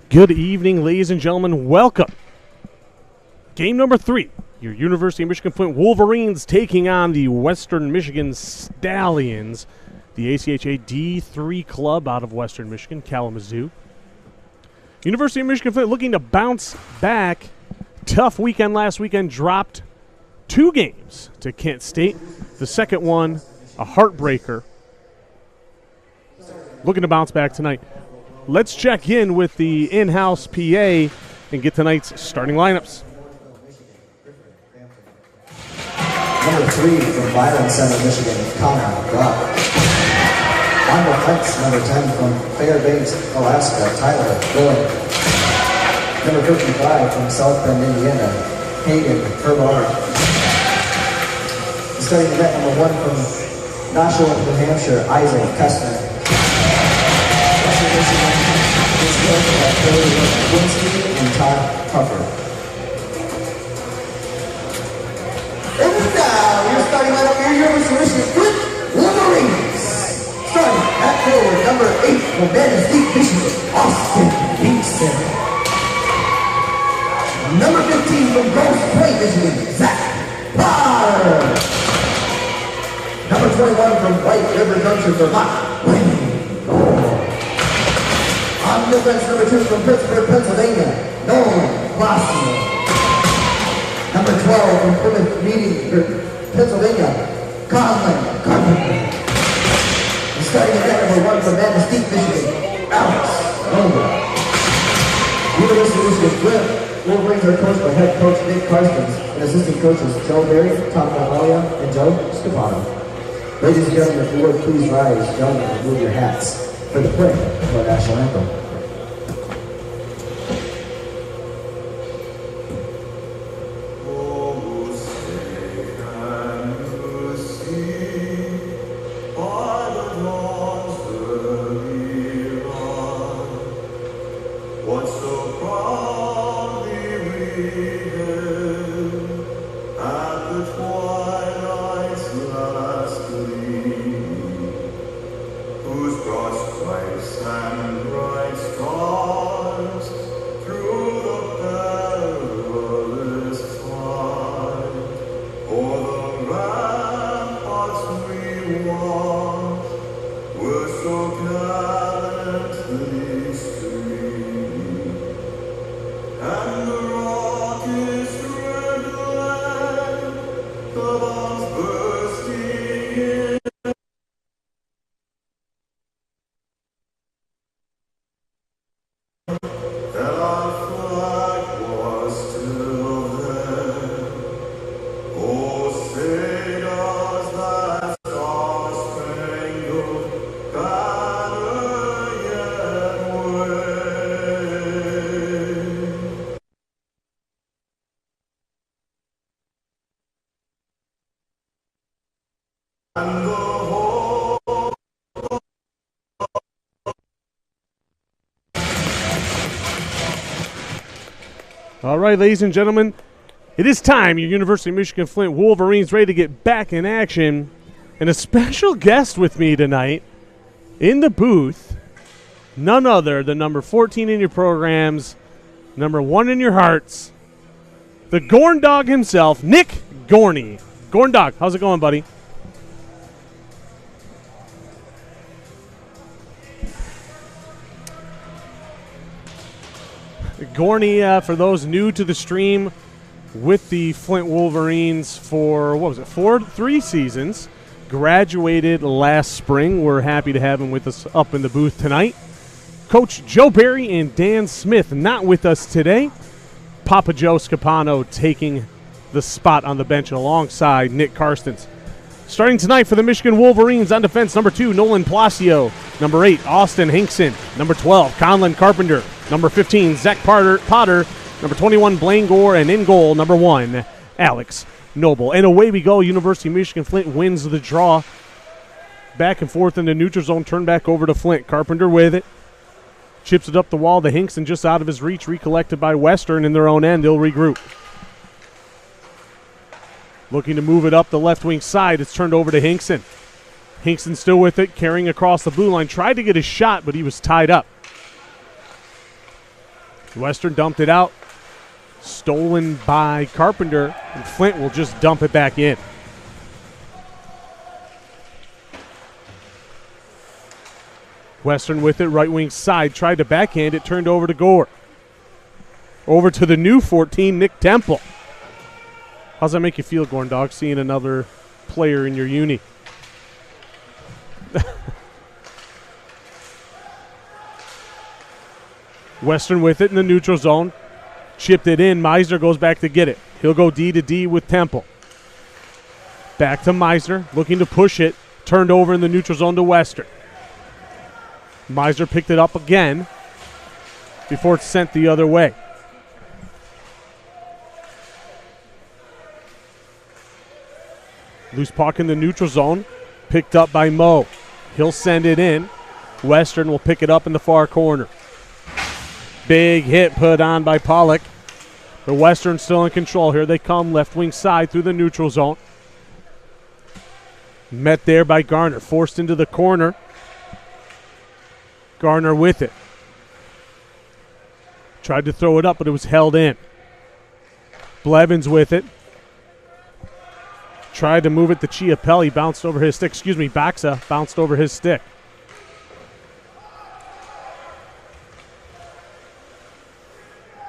Good evening, ladies and gentlemen. Welcome. Game number 3. Your University of Michigan-Flint Wolverines taking on the Western Michigan Stallions, the ACHA D3 club out of Western Michigan, Kalamazoo. University of Michigan-Flint looking to bounce back. Tough weekend last weekend, dropped 2 games to Kent State. The second one, a heartbreaker. Looking to bounce back tonight. Let's check in with the in-house PA and get tonight's starting lineups. Number 3 from Byron Center, Michigan, Connor Brock. On defense, number 10 from Fairbanks, Alaska, Tyler Boyd. Number 55 from South Bend, Indiana, Hayden Herbard. Starting net number 1 from Nashua, New Hampshire, Isaac Kessler. Western Michigan is coached by Billy Winsky and Todd Puffer. And now, your starting lineup for your University of Michigan Wolverines. Starting at forward, number 8 from Madison State, Michigan, Austin Hinkson. Number 15 from Grosse Pointe, Michigan, Zach Potter. Number 21 from White River Junction, Vermont, Wayne Gore. On defense, number 2 from Pittsburgh, Pennsylvania, Nolan Glassman. Number 12 from Plymouth Meeting, Pennsylvania, Conlon Carpenter. And starting at net number 1 from Madison State, Michigan, Alex Noble. University of Michigan Flint Wolverines are coached by head coach Nick Karstens and assistant coaches Joe Berry, Tom Navalia, and Joe Scapano. Ladies and gentlemen, if you would please rise, gentlemen, and move your hats for the play of our national anthem. All right, ladies and gentlemen, it is time. Your University of Michigan-Flint Wolverines ready to get back in action. And a special guest with me tonight in the booth, none other than number 14 in your programs, number 1 in your hearts, the Gorn Dog himself, Nick Gorney. Gorn Dog, how's it going, buddy? Gorney, for those new to the stream, with the Flint Wolverines for, 3 seasons. Graduated last spring. We're happy to have him with us up in the booth tonight. Coach Joe Berry and Dan Smith not with us today. Papa Joe Scapano taking the spot on the bench alongside Nick Karstens. Starting tonight for the Michigan Wolverines on defense, number 2, Nolan Palacio. Number 8, Austin Hinkson. Number 12, Conlon Carpenter. Number 15, Zach Potter. Number 21, Blaine Gore. And in goal, number 1, Alex Noble. And away we go. University of Michigan-Flint wins the draw. Back and forth in the neutral zone. Turn back over to Flint. Carpenter with it. Chips it up the wall to Hinkson, just out of his reach. Recollected by Western in their own end. They'll regroup. Looking to move it up the left wing side. It's turned over to Hinkson. Hinkson still with it, carrying across the blue line. Tried to get a shot, but he was tied up. Western dumped it out. Stolen by Carpenter, and Flint will just dump it back in. Western with it, right wing side, tried to backhand it, turned over to Gore. Over to the new 14, Nick Temple. How's that make you feel, Gorn Dog, seeing another player in your uni? Western with it in the neutral zone. Chipped it in. Meisner goes back to get it. He'll go D to D with Temple. Back to Meisner, looking to push it. Turned over in the neutral zone to Western. Meisner picked it up again before it's sent the other way. Loose puck in the neutral zone. Picked up by Moe. He'll send it in. Western will pick it up in the far corner. Big hit put on by Pollock. The Western still in control. Here they come, left wing side through the neutral zone. Met there by Garner. Forced into the corner. Garner with it. Tried to throw it up, but it was held in. Blevins with it. Tried to move it to Chiapelli. Bounced over his stick. Baxa bounced over his stick.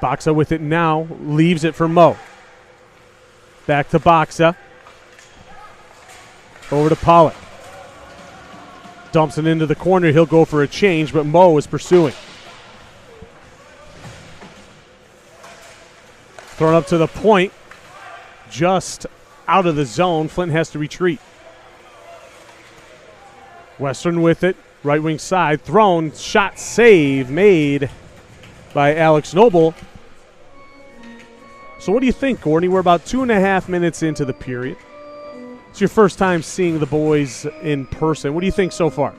Baxa with it now. Leaves it for Moe. Back to Baxa. Over to Pollock. Dumps it into the corner. He'll go for a change, but Moe is pursuing. Thrown up to the point. Just out of the zone. Flint has to retreat. Western with it. Right wing side. Thrown. Shot save made by Alex Noble. So what do you think, Courtney? We're about 2.5 minutes into the period. It's your first time seeing the boys in person. What do you think so far?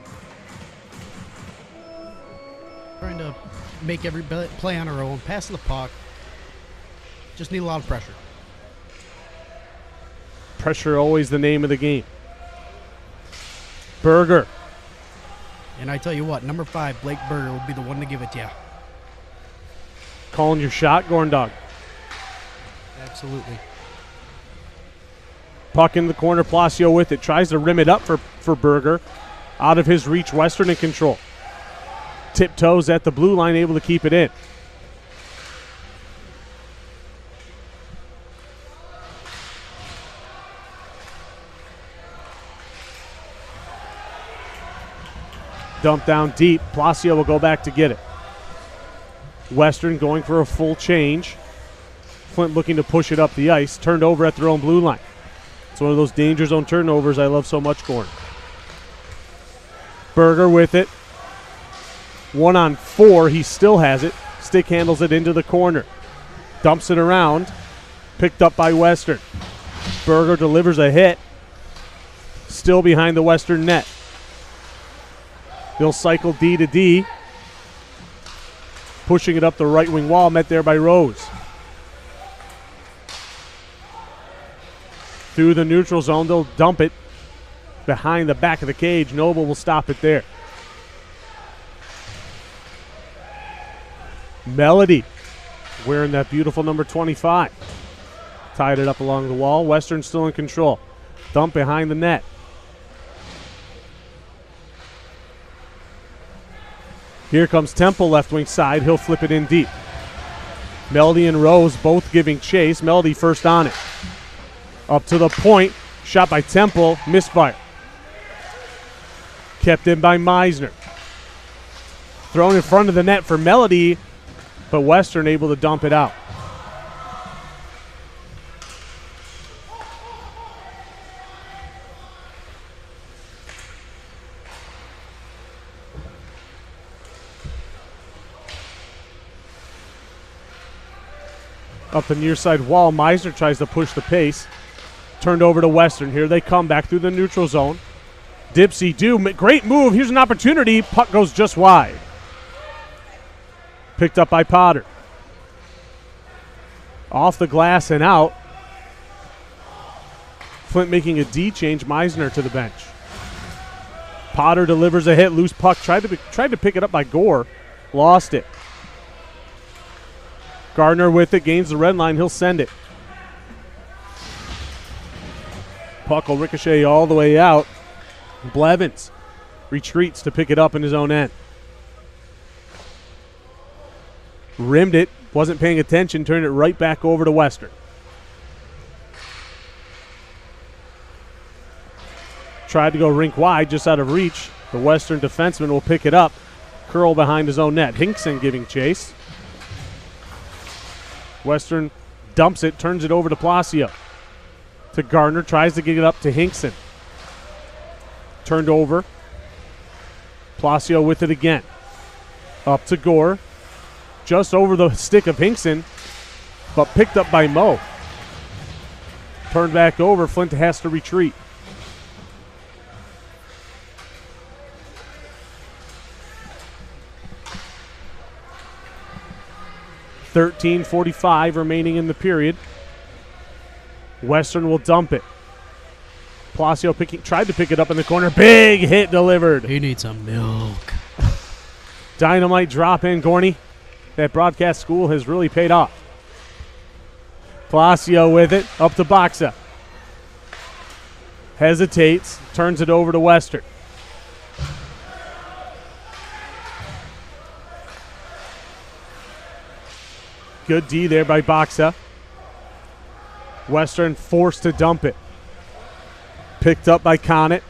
Trying to make every play on our own, pass the puck. Just need a lot of pressure. Pressure always the name of the game. Berger. And I tell you what, number 5, Blake Berger, would be the one to give it to you. Calling your shot, Gorn Dog. Absolutely. Puck in the corner, Palacio with it. Tries to rim it up for Berger. Out of his reach, Western in control. Tiptoes at the blue line, able to keep it in. Dump down deep. Palacio will go back to get it. Western going for a full change. Flint looking to push it up the ice. Turned over at their own blue line. It's one of those danger zone turnovers I love so much, Gorn. Berger with it. 1-on-4. He still has it. Stick handles it into the corner. Dumps it around. Picked up by Western. Berger delivers a hit. Still behind the Western net. He'll cycle D to D. Pushing it up the right wing wall. Met there by Rose. Through the neutral zone, they'll dump it behind the back of the cage. Noble will stop it there. Melody wearing that beautiful number 25. Tied it up along the wall. Western still in control. Dump behind the net. Here comes Temple, left wing side. He'll flip it in deep. Melody and Rose both giving chase. Melody first on it. Up to the point. Shot by Temple. Misfire. Kept in by Meisner. Thrown in front of the net for Melody, but Western able to dump it out. Up the near side wall, Meisner tries to push the pace. Turned over to Western. Here they come back through the neutral zone. Dipsy do. Great move. Here's an opportunity. Puck goes just wide. Picked up by Potter. Off the glass and out. Flint making a D change. Meisner to the bench. Potter delivers a hit. Loose puck. Tried to pick it up by Gore. Lost it. Gardner with it, gains the red line. He'll send it. Puck will ricochet all the way out. Blevins retreats to pick it up in his own end. Rimmed it, wasn't paying attention, turned it right back over to Western. Tried to go rink wide, just out of reach. The Western defenseman will pick it up, curl behind his own net. Hinkson giving chase. Western dumps it, turns it over to Placio. To Gardner, tries to get it up to Hinkson. Turned over. Placio with it again. Up to Gore. Just over the stick of Hinkson, but picked up by Moe. Turned back over. Flint has to retreat. .45 remaining in the period. Western will dump it. Placio tried to pick it up in the corner. Big hit delivered. He needs some milk. Dynamite drop in, Gorney. That broadcast school has really paid off. Placio with it, up to Boxa. Hesitates, turns it over to Western. Good D there by Boxa. Western forced to dump it. Picked up by Conant.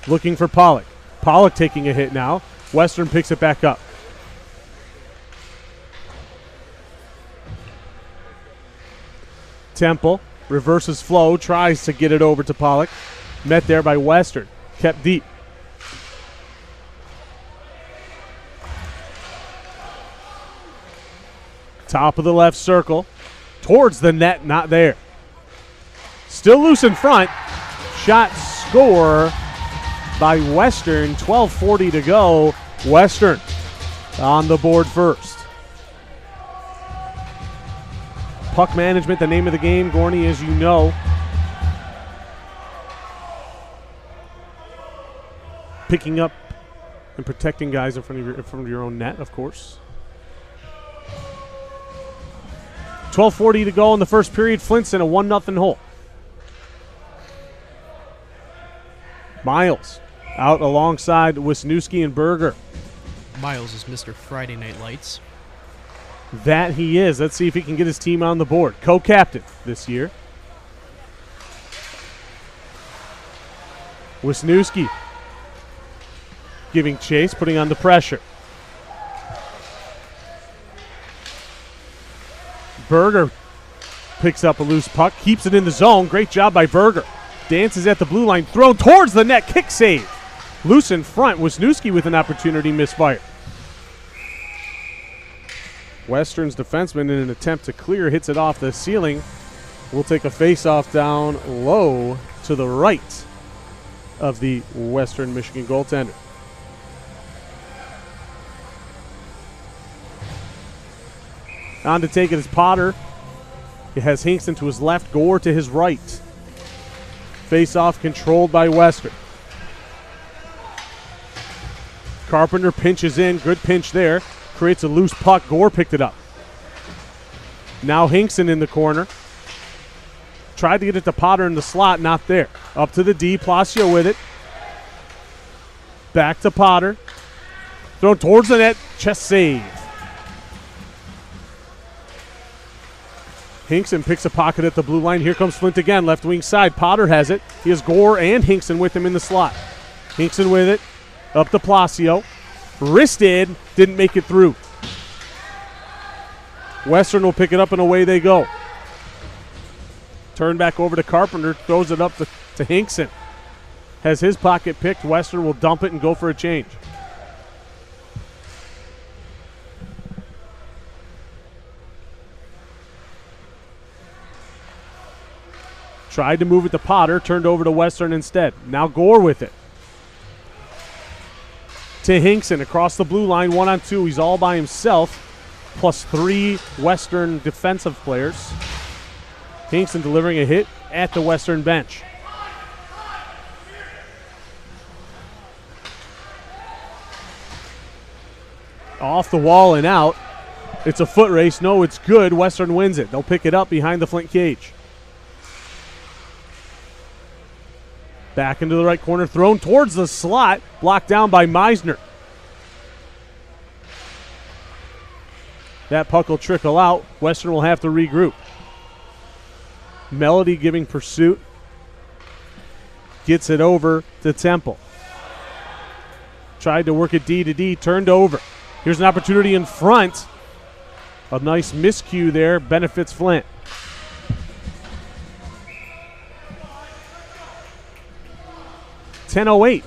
Looking for Pollock. Pollock taking a hit now. Western picks it back up. Temple reverses flow, tries to get it over to Pollock. Met there by Western. Kept deep. Top of the left circle. Towards the net, not there. Still loose in front. Shot score by Western. 12:40 to go. Western on the board first. Puck management, the name of the game, Gorney, as you know. Picking up and protecting guys in front of your own net, of course. 12:40 to go in the first period. Flint's in a 1-0 hole. Miles out alongside Wisniewski and Berger. Miles is Mr. Friday Night Lights. That he is. Let's see if he can get his team on the board. Co-captain this year. Wisniewski giving chase, putting on the pressure. Berger picks up a loose puck, keeps it in the zone. Great job by Berger. Dances at the blue line, thrown towards the net, kick save. Loose in front, Wisniewski with an opportunity, misfire. Western's defenseman, in an attempt to clear, hits it off the ceiling. We'll take a face-off down low to the right of the Western Michigan goaltender. On to take it is Potter. He has Hinkson to his left, Gore to his right. Face-off controlled by Western. Carpenter pinches in. Good pinch there. Creates a loose puck. Gore picked it up. Now Hinkson in the corner. Tried to get it to Potter in the slot. Not there. Up to the D. Placio with it. Back to Potter. Thrown towards the net. Chest save. Hinkson picks a pocket at the blue line. Here comes Flint again. Left wing side. Potter has it. He has Gore and Hinkson with him in the slot. Hinkson with it. Up to Placio. Wristed. Didn't make it through. Western will pick it up and away they go. Turn back over to Carpenter. Throws it up to Hinkson. Has his pocket picked. Western will dump it and go for a change. Tried to move it to Potter, turned over to Western instead. Now Gore with it. To Hinkson across the blue line, 1-on-2. He's all by himself, plus 3 Western defensive players. Hinkson delivering a hit at the Western bench. Off the wall and out. It's a foot race. No, it's good. Western wins it. They'll pick it up behind the Flint cage. Back into the right corner, thrown towards the slot, blocked down by Meisner. That puck will trickle out. Western will have to regroup. Melody giving pursuit. Gets it over to Temple. Tried to work it D to D, turned over. Here's an opportunity in front. A nice miscue there, benefits Flint. .10:08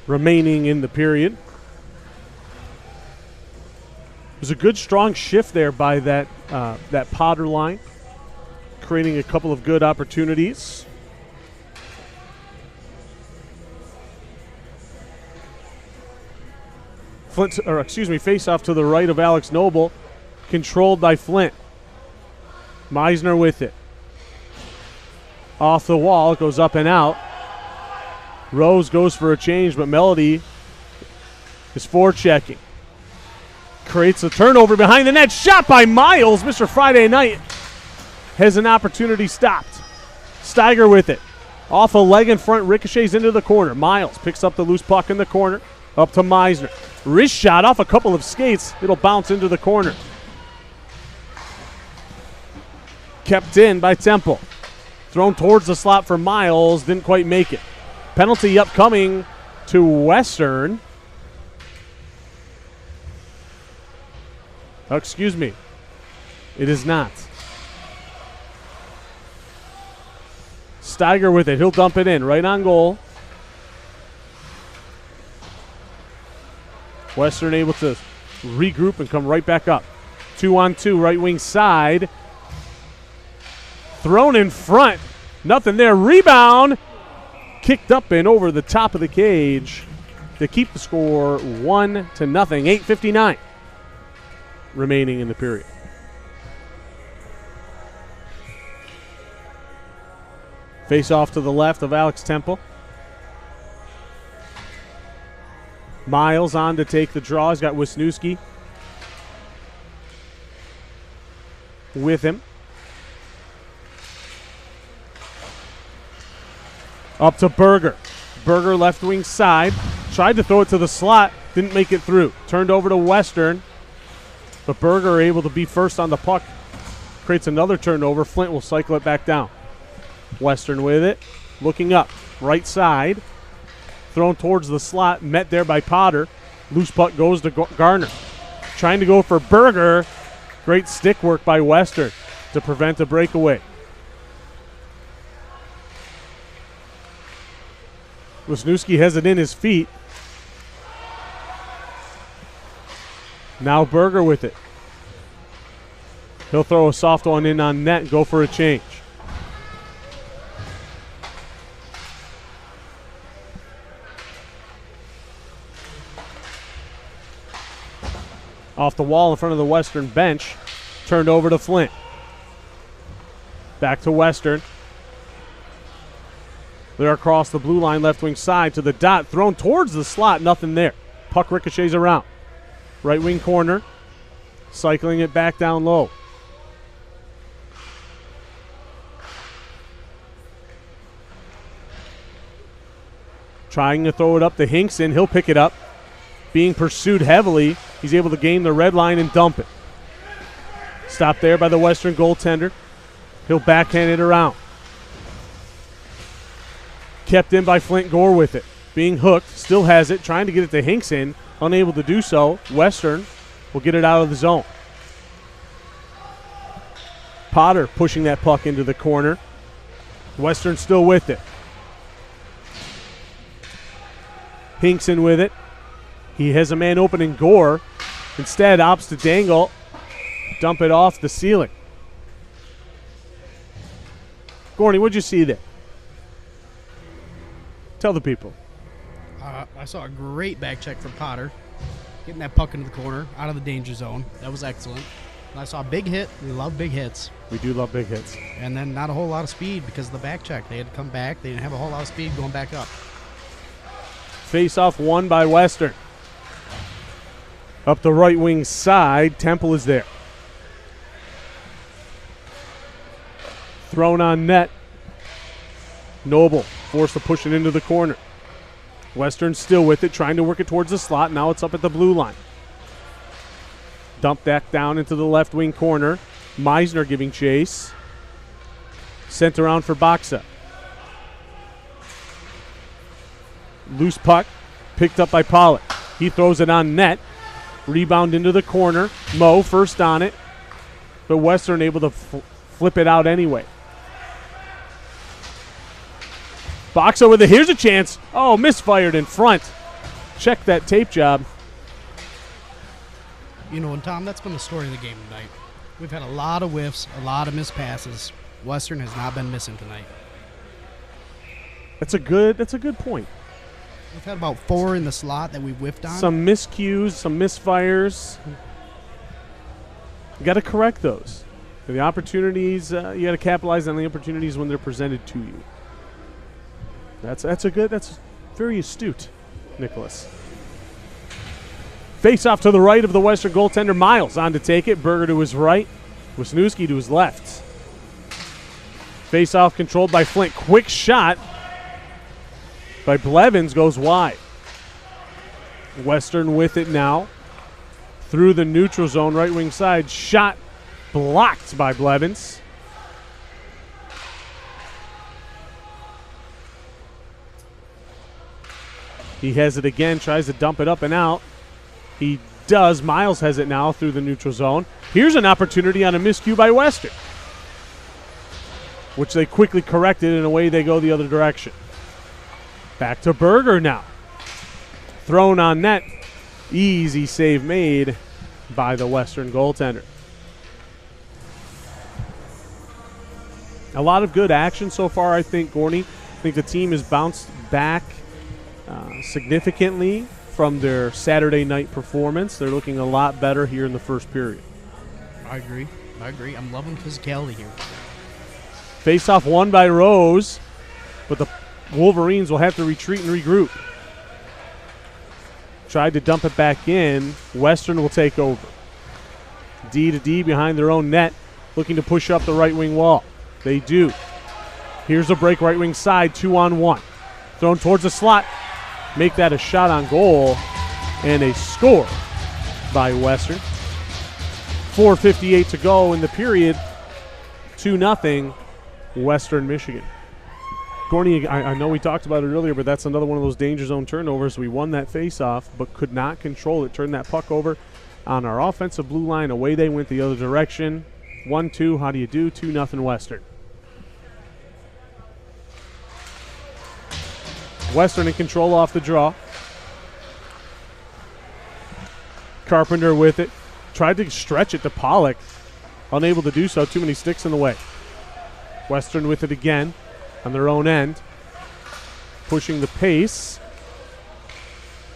remaining in the period. It was a good, strong shift there by that Potter line, creating a couple of good opportunities. Face off to the right of Alex Noble, controlled by Flint. Meisner with it. Off the wall, it goes up and out. Rose goes for a change, but Melody is forechecking. Creates a turnover behind the net. Shot by Miles. Mr. Friday Night has an opportunity stopped. Steiger with it. Off a leg in front, ricochets into the corner. Miles picks up the loose puck in the corner. Up to Meisner. Wrist shot off a couple of skates. It'll bounce into the corner. Kept in by Temple. Thrown towards the slot for Miles. Didn't quite make it. Penalty upcoming to Western. Oh, excuse me. It is not. Steiger with it. He'll dump it in. Right on goal. Western able to regroup and come right back up. 2-on-2, right wing side. Thrown in front. Nothing there. Rebound. Kicked up and over the top of the cage to keep the score 1-0. 8:59 remaining in the period. Face off to the left of Alex Temple. Miles on to take the draw. He's got Wisniewski with him. Up to Berger. Berger left wing side. Tried to throw it to the slot. Didn't make it through. Turned over to Western. But Berger able to be first on the puck. Creates another turnover. Flint will cycle it back down. Western with it. Looking up. Right side. Thrown towards the slot. Met there by Potter. Loose puck goes to Garner. Trying to go for Berger. Great stick work by Western to prevent a breakaway. Wisniewski has it in his feet. Now Berger with it. He'll throw a soft one in on net and go for a change. Off the wall in front of the Western bench. Turned over to Flint. Back to Western. They're across the blue line, left wing side to the dot. Thrown towards the slot, nothing there. Puck ricochets around. Right wing corner. Cycling it back down low. Trying to throw it up to Hinkson. He'll pick it up. Being pursued heavily. He's able to gain the red line and dump it. Stopped there by the Western goaltender. He'll backhand it around. Kept in by Flint Gore with it. Being hooked. Still has it. Trying to get it to Hinkson. Unable to do so. Western will get it out of the zone. Potter pushing that puck into the corner. Western still with it. Hinkson with it. He has a man open in Gore. Instead, opts to Dangle. Dump it off the ceiling. Gorney, what'd you see there? Tell the people. I saw a great back check from Potter. Getting that puck into the corner, out of the danger zone. That was excellent. And I saw a big hit. We love big hits. We do love big hits. And then not a whole lot of speed because of the back check. They had to come back. They didn't have a whole lot of speed going back up. Face off won by Western. Up the right wing side, Temple is there. Thrown on net. Noble forced to push it into the corner. Western still with it, trying to work it towards the slot. Now it's up at the blue line. Dump that down into the left wing corner. Meisner giving chase. Sent around for Boxa. Loose puck, picked up by Pollock. He throws it on net. Rebound into the corner. Mo first on it, but Western able to flip it out anyway. Boxa with it. Here's a chance. Oh, misfired in front. Check that tape job. You know, and Tom, that's been the story of the game tonight. We've had a lot of whiffs, a lot of missed passes. Western has not been missing tonight. That's a good point. We've had about 4 in the slot that we whiffed on. Some miscues, some misfires. You got to correct those. The opportunities, you got to capitalize on the opportunities when they're presented to you. That's very astute, Nicholas. Face off to the right of the Western goaltender. Miles on to take it. Berger to his right. Wisniewski to his left. Face off controlled by Flint. Quick shot by Blevins goes wide. Western with it now. Through the neutral zone, right wing side. Shot blocked by Blevins. He has it again, tries to dump it up and out. He does. Miles has it now through the neutral zone. Here's an opportunity on a miscue by Western, which they quickly corrected, and away they go the other direction. Back to Berger now. Thrown on net. Easy save made by the Western goaltender. A lot of good action so far, I think, Gorney. I think the team has bounced back significantly from their Saturday night performance. They're looking a lot better here in the first period. I agree. I'm loving physicality here. Face-off won by Rose, but the Wolverines will have to retreat and regroup. Tried to dump it back in. Western will take over. D to D behind their own net, looking to push up the right wing wall. They do. Here's a break right wing side, 2-on-1. Thrown towards the slot. Make that a shot on goal and a score by Western. 4:58 to go in the period. 2-0 Western Michigan. Gorney, I know we talked about it earlier, but that's another one of those danger zone turnovers. We won that face-off, but could not control it. Turned that puck over on our offensive blue line. Away they went the other direction. 1-2, how do you do? 2-0 Western. Western in control off the draw. Carpenter with it. Tried to stretch it to Pollock. Unable to do so. Too many sticks in the way. Western with it again on their own end. Pushing the pace.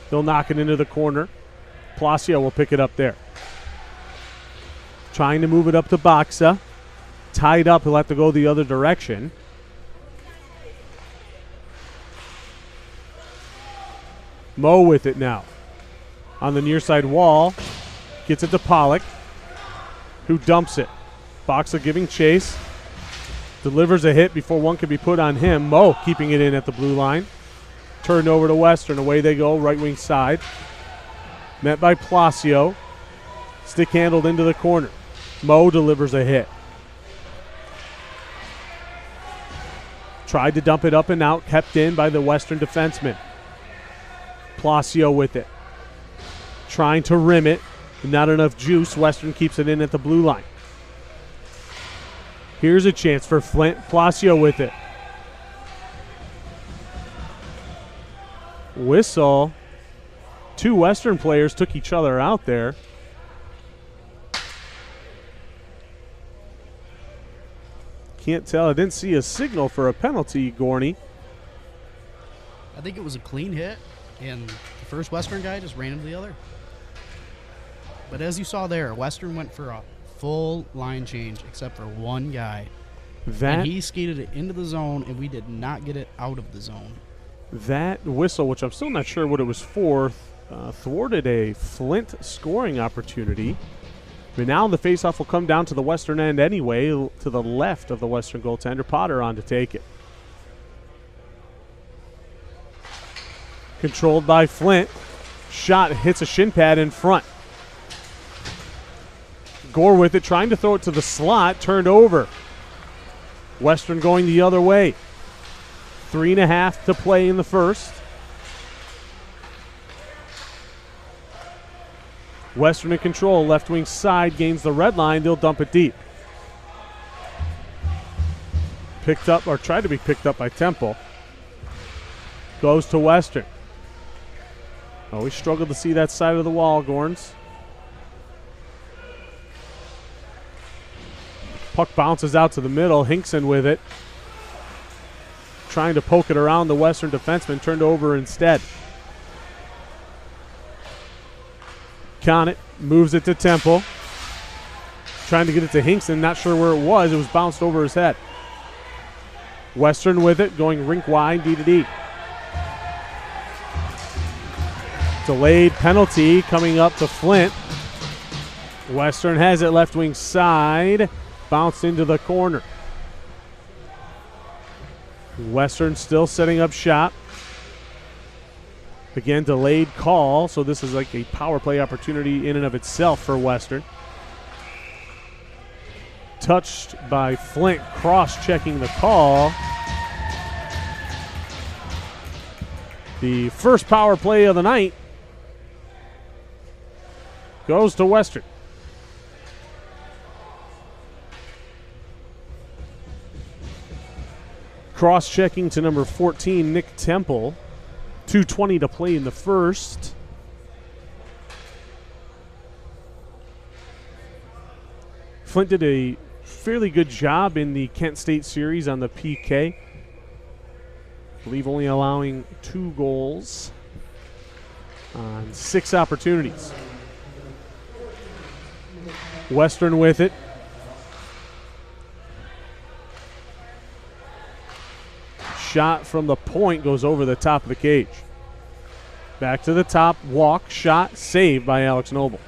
They'll knock it into the corner. Placio will pick it up there. Trying to move it up to Boxa. Tied up. He'll have to go the other direction. Mo with it now. On the near side wall. Gets it to Pollock, who dumps it. Boxa giving chase. Delivers a hit before one can be put on him. Mo keeping it in at the blue line. Turned over to Western. Away they go, right wing side. Met by Placio. Stick handled into the corner. Mo delivers a hit. Tried to dump it up and out. Kept in by the Western defenseman. Placio with it. Trying to rim it. Not enough juice. Western keeps it in at the blue line. Here's a chance for Flint. Placio with it. Whistle. 2 Western players took each other out there. Can't tell. I didn't see a signal for a penalty, Gorney. I think it was a clean hit, and the first Western guy just ran into the other. But as you saw there, Western went for a full line change except for one guy. And he skated it into the zone, and we did not get it out of the zone. That whistle, which I'm still not sure what it was for, thwarted a Flint scoring opportunity. But now the faceoff will come down to the Western end anyway, to the left of the Western goaltender. Potter on to take it. Controlled by Flint. Shot hits a shin pad in front. Gore with it, trying to throw it to the slot, turned over. Western going the other way. 3.5 to play in the first. Western in control, left wing side, gains the red line, they'll dump it deep. Picked up, or tried to be picked up by Temple. Goes to Western. Oh, we struggled to see that side of the wall, Gorns. Puck bounces out to the middle, Hinkson with it. Trying to poke it around the Western defenseman, turned over instead. Conant moves it to Temple. Trying to get it to Hinkson, not sure where it was bounced over his head. Western with it, going rink wide, D to D. Delayed penalty coming up to Flint. Western has it left wing side. Bounced into the corner. Western still setting up shop. Again, delayed call, so this is like a power play opportunity in and of itself for Western. Touched by Flint, cross-checking the call. The first power play of the night goes to Western. Cross-checking to number 14, Nick Temple. 2:20 to play in the first. Flint did a fairly good job in the Kent State series on the PK. I believe only allowing 2 goals on 6 opportunities. Western with it. Shot from the point goes over the top of the cage. Back to the top, walk, shot, saved by Alex Noble.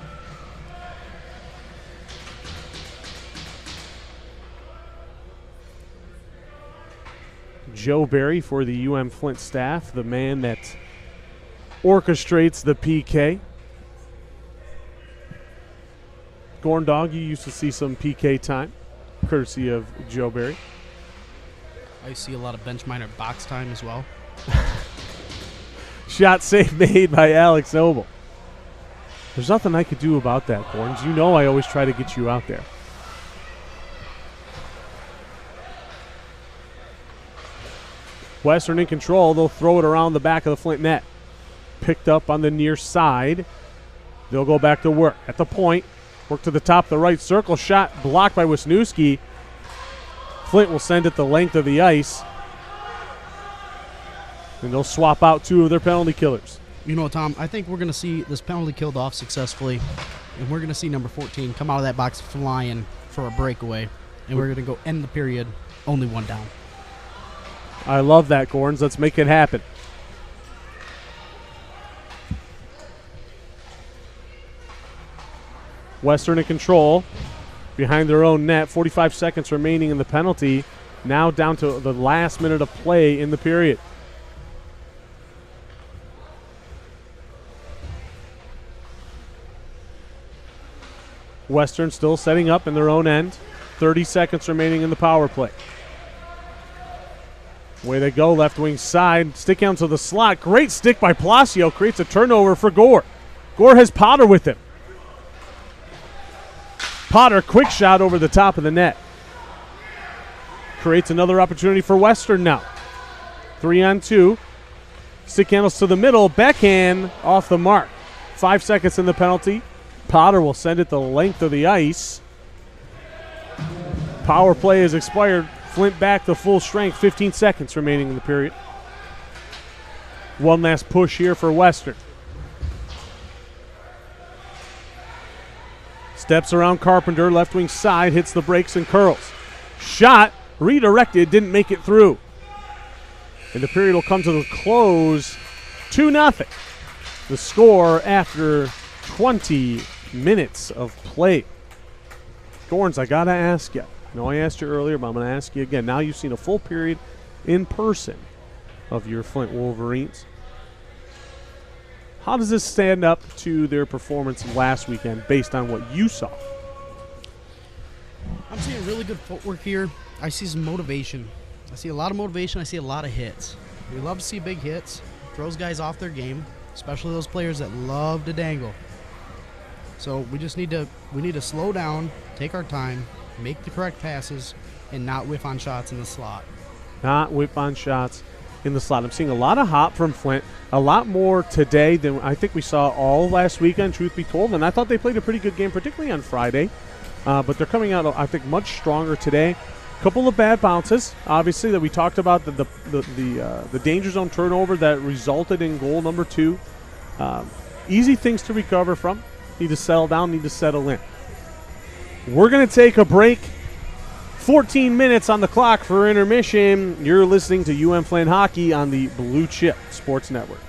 Joe Barry for the UM-Flint staff, the man that orchestrates the PK. Gorn Dog, you used to see some PK time, courtesy of Joe Barry. I see a lot of bench minor box time as well. Shot save made by Alex Noble. There's nothing I could do about that, Gorns. You know I always try to get you out there. Western in control. They'll throw it around the back of the Flint net. Picked up on the near side. They'll go back to work. At the point, work to the top of the right circle. Shot blocked by Wisniewski. Flint will send it the length of the ice. And they'll swap out 2 of their penalty killers. You know, Tom, I think we're going to see this penalty killed off successfully. And we're going to see number 14 come out of that box flying for a breakaway. And we're going to go end the period, only 1 down. I love that, Gorns. Let's make it happen. Western in control. Behind their own net. 45 seconds remaining in the penalty. Now down to the last minute of play in the period. Western still setting up in their own end. 30 seconds remaining in the power play. Away they go, left wing side. Stick down to the slot. Great stick by Palacio. Creates a turnover for Gore. Gore has Potter with him. Potter, quick shot over the top of the net. Creates another opportunity for Western now. 3-on-2. Stick handles to the middle. Backhand off the mark. 5 seconds in the penalty. Potter will send it the length of the ice. Power play has expired. Flint back to full strength. 15 seconds remaining in the period. One last push here for Western. Steps around Carpenter, left wing side, hits the brakes and curls. Shot, redirected, didn't make it through. And the period will come to the close, 2-0. the score after 20 minutes of play. Gorns, I got to ask you. I know I asked you earlier, but I'm going to ask you again. Now you've seen a full period in person of your Flint Wolverines. How does this stand up to their performance last weekend based on what you saw? I'm seeing really good footwork here. I see some motivation. I see a lot of motivation. I see a lot of hits. We love to see big hits. Throws guys off their game, especially those players that love to dangle. So we just need to slow down, take our time, make the correct passes, and not whiff on shots in the slot. Not whip on shots in the slot. I'm seeing a lot of hop from Flint, a lot more today than I think we saw all last weekend, truth be told. And I thought they played a pretty good game, particularly on Friday. But they're coming out, I think, much stronger today. Couple of bad bounces, obviously, that we talked about, the danger zone turnover that resulted in goal number 2. Easy things to recover from. Need to settle down, need to settle in. We're going to take a break. 14 minutes on the clock for intermission. You're listening to UM-Flint Hockey on the Blue Chip Sports Network.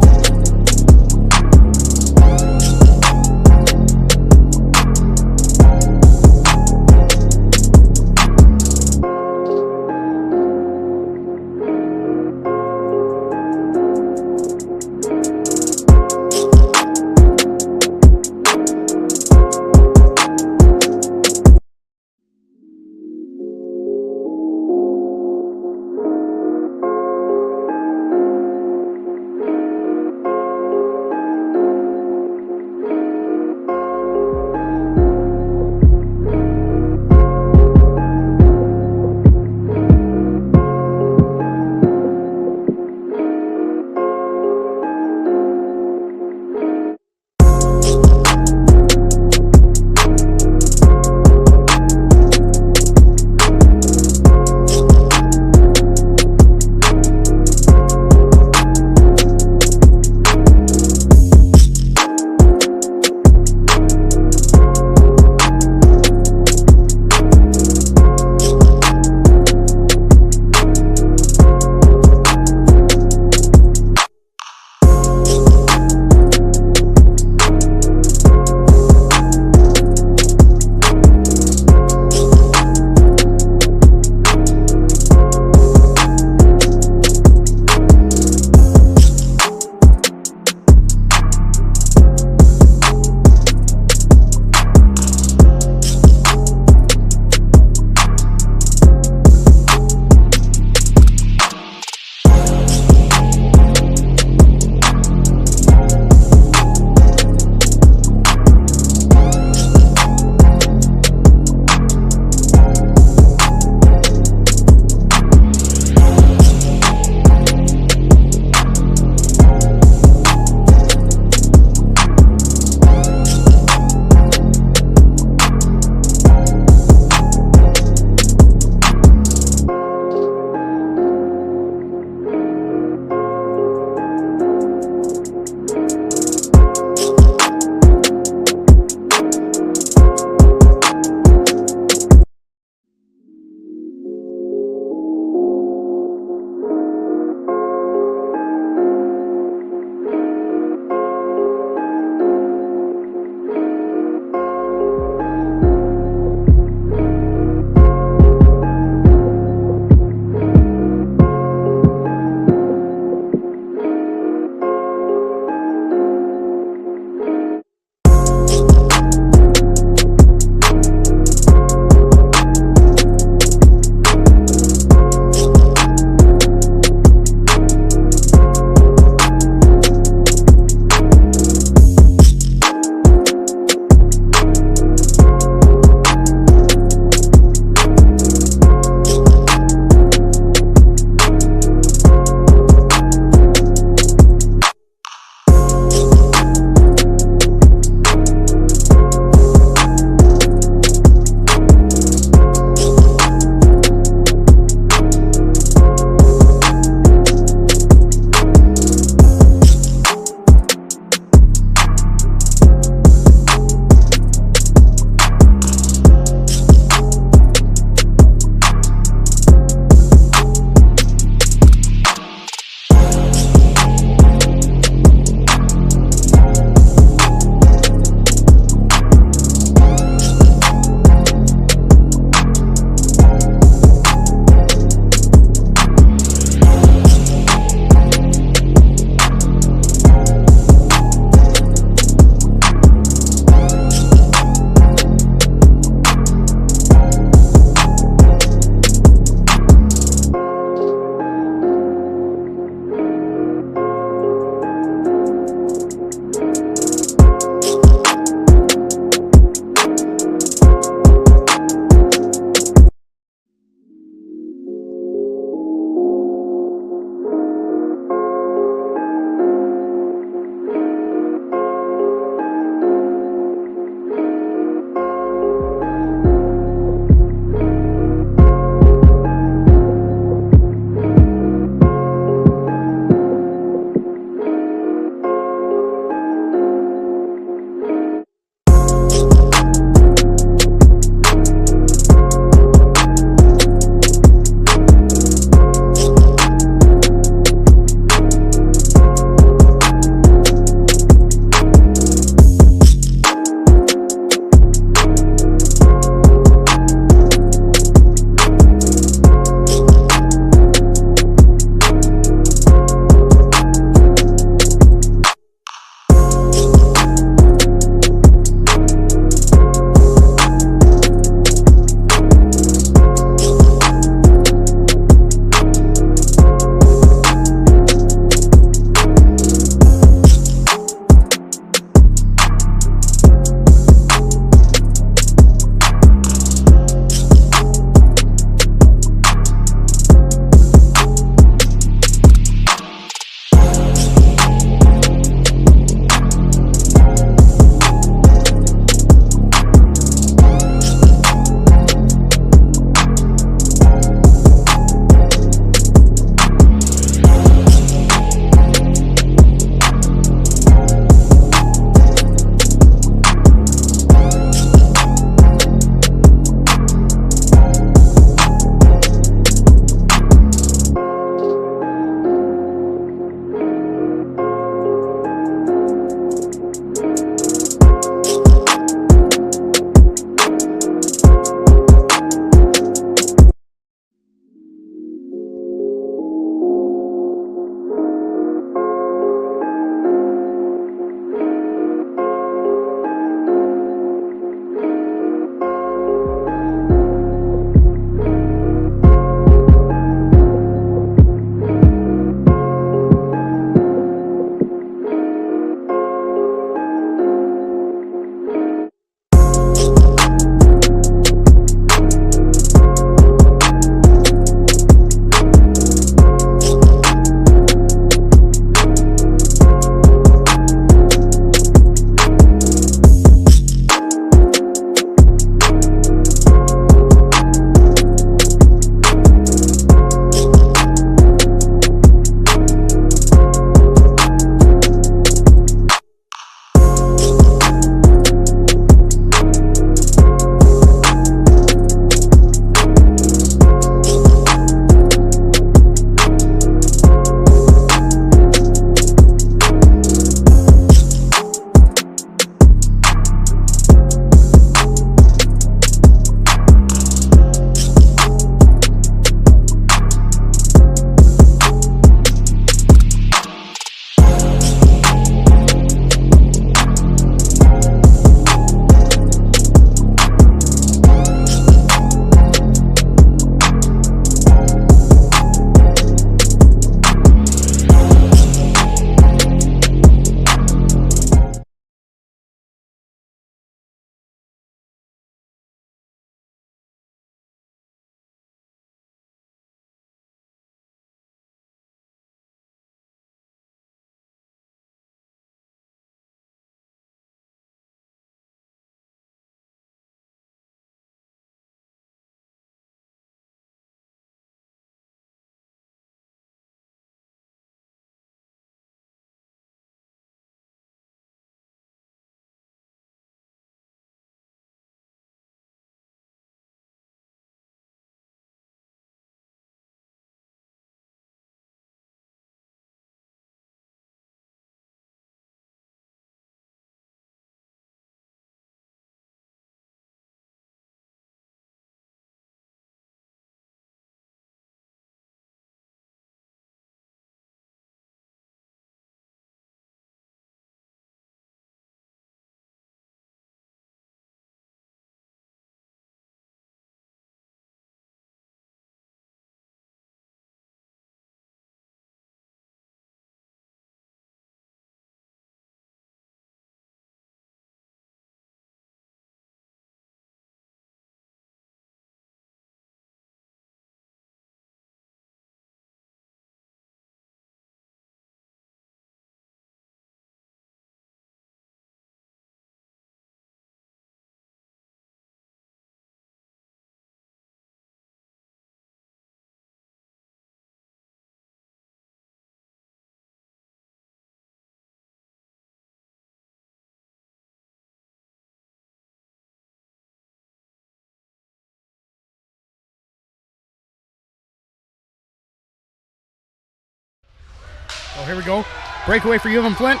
Oh, here we go. Breakaway for UM-Flint.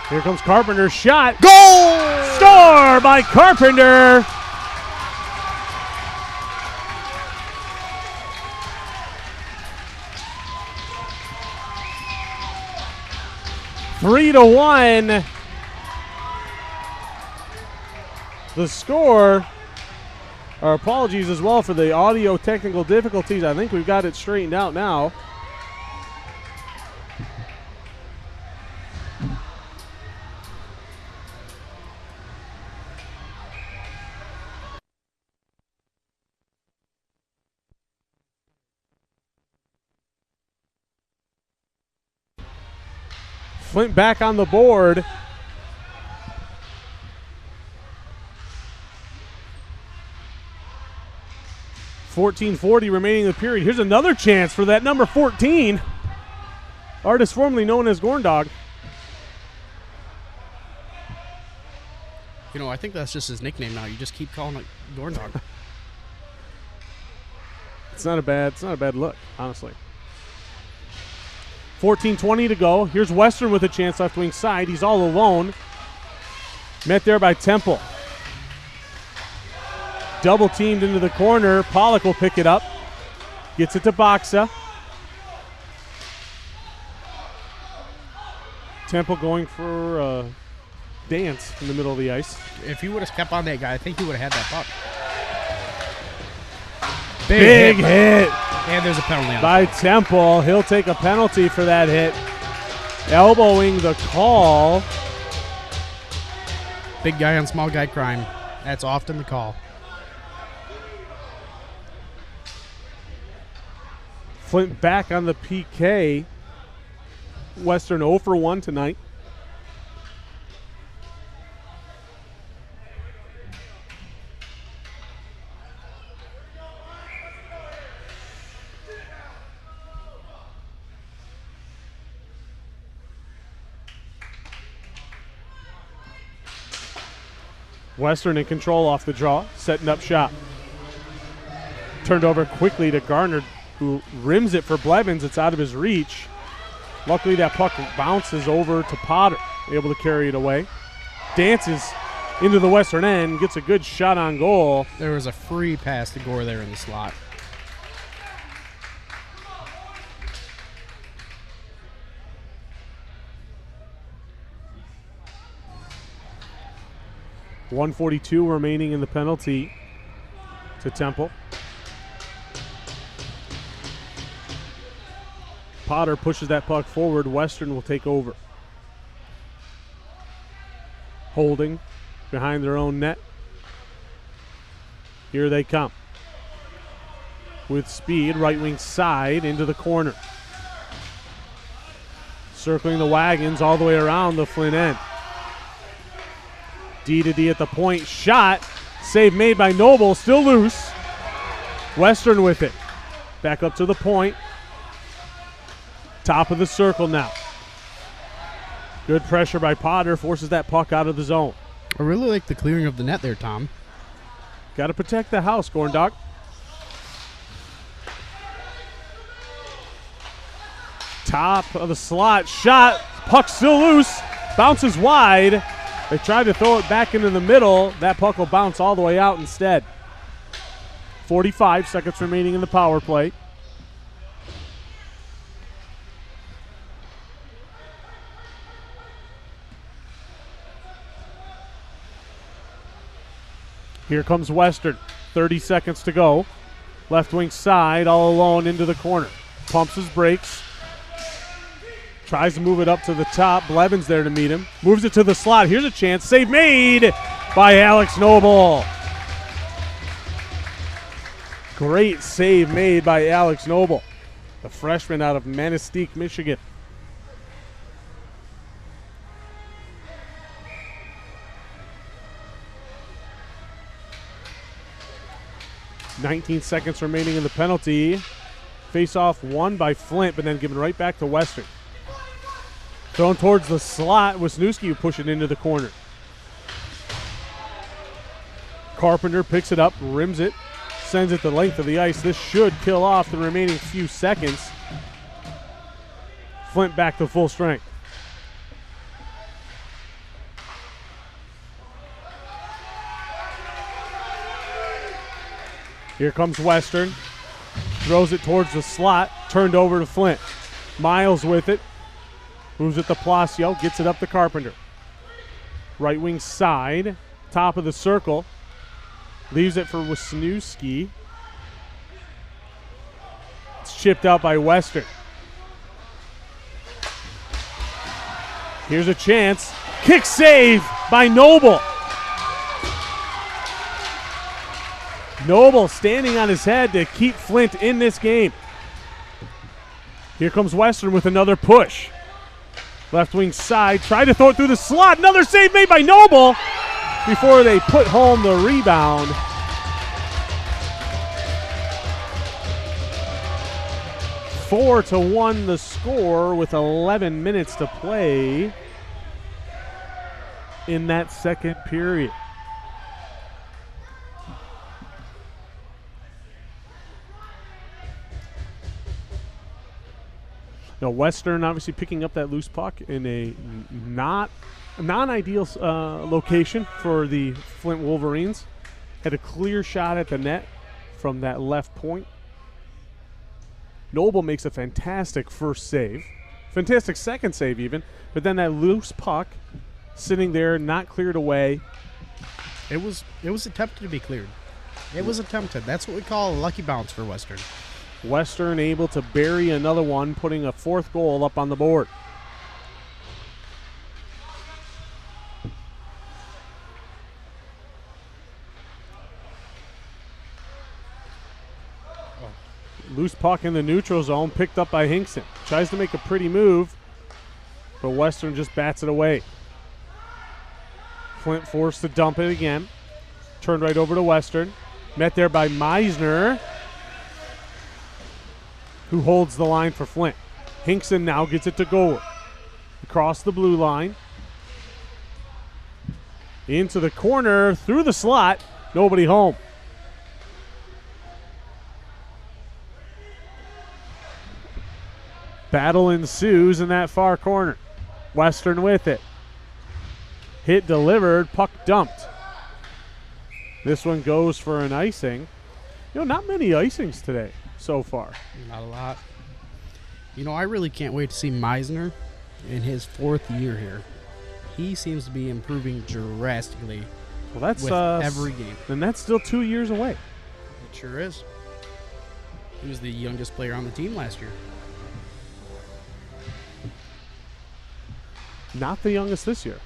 Here comes Carpenter's shot. Goal! Score by Carpenter. Three to 1. The score. Our apologies as well for the audio technical difficulties. I think we've got it straightened out now. Flint back on the board. .14:40 remaining in the period. Here's another chance for that number 14. Artist formerly known as Gorndog. You know, I think that's just his nickname now. You just keep calling it Gorndog. It's not a bad look, honestly. 14:20 to go. Here's Western with a chance left wing side. He's all alone. Met there by Temple. Double teamed into the corner. Pollock will pick it up. Gets it to Boxa. Temple going for a dance in the middle of the ice. If he would have kept on that guy, I think he would have had that puck. Big hit. And there's a penalty on by Temple. He'll take a penalty for that hit. Elbowing the call. Big guy on small guy crime. That's often the call. Flint back on the PK. Western 0 for 1 tonight. Western in control off the draw, setting up shot. Turned over quickly to Garner, who rims it for Blevins. It's out of his reach. Luckily, that puck bounces over to Potter, able to carry it away. Dances into the Western end, gets a good shot on goal. There was a free pass to Gore there in the slot. .142 remaining in the penalty to Temple. Potter pushes that puck forward. Western will take over. Holding behind their own net. Here they come. With speed, right wing side into the corner. Circling the wagons all the way around the Flint end. D to D at the point. Shot. Save made by Noble. Still loose. Western with it. Back up to the point. Top of the circle now. Good pressure by Potter. Forces that puck out of the zone. I really like the clearing of the net there, Tom. Got to protect the house, Gorndog. Top of the slot. Shot. Puck still loose. Bounces wide. They tried to throw it back into the middle. That puck will bounce all the way out instead. 45 seconds remaining in the power play. Here comes Western. 30 seconds to go. Left wing side, all alone into the corner. Pumps his brakes. Tries to move it up to the top. Blevins there to meet him. Moves it to the slot. Here's a chance. Save made by Alex Noble. Great save made by Alex Noble, the freshman out of Manistee, Michigan. .19 seconds remaining in the penalty. Face-off won by Flint, but then given right back to Western. Thrown towards the slot. Wisniewski who push it into the corner. Carpenter picks it up, rims it, sends it the length of the ice. This should kill off the remaining few seconds. Flint back to full strength. Here comes Western. Throws it towards the slot. Turned over to Flint. Miles with it. Moves it to Palacio. Gets it up to Carpenter. Right wing side. Top of the circle. Leaves it for Wisniewski. It's chipped out by Western. Here's a chance. Kick save by Noble. Noble standing on his head to keep Flint in this game. Here comes Western with another push. Left wing side. Tried to throw it through the slot. Another save made by Noble before they put home the rebound. Four to 1 the score with 11 minutes to play in that second period. Now Western obviously picking up that loose puck in a non-ideal location for the Flint Wolverines. Had a clear shot at the net from that left point. Noble makes a fantastic first save. Fantastic second save even. But then that loose puck sitting there, not cleared away. It was attempted to be cleared. It was attempted. That's what we call a lucky bounce for Western. Western able to bury another one, putting a fourth goal up on the board. Loose puck in the neutral zone, picked up by Hinkson. Tries to make a pretty move, but Western just bats it away. Flint forced to dump it again. Turned right over to Western. Met there by Meisner, who holds the line for Flint. Hinkson now gets it to goal. Across the blue line. Into the corner, through the slot. Nobody home. Battle ensues in that far corner. Western with it. Hit delivered, puck dumped. This one goes for an icing. You know, not many icings today so far. Not a lot. You know, I really can't wait to see Meisner in his fourth year here. He seems to be improving drastically. Well, that's with every game. And that's still 2 years away. It sure is. He was the youngest player on the team last year. Not the youngest this year.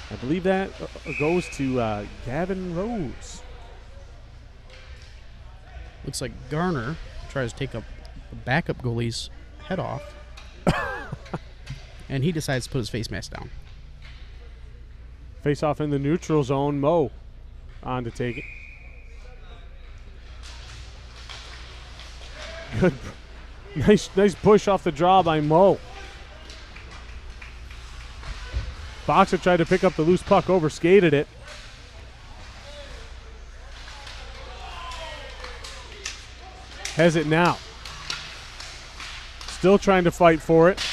I believe that goes to Gavin Rose. Looks like Garner tries to take a backup goalie's head off. And he decides to put his face mask down. Face off in the neutral zone. Mo on to take it. Good. Nice push off the draw by Mo. Boxer tried to pick up the loose puck, overskated it. Has it now. Still trying to fight for it.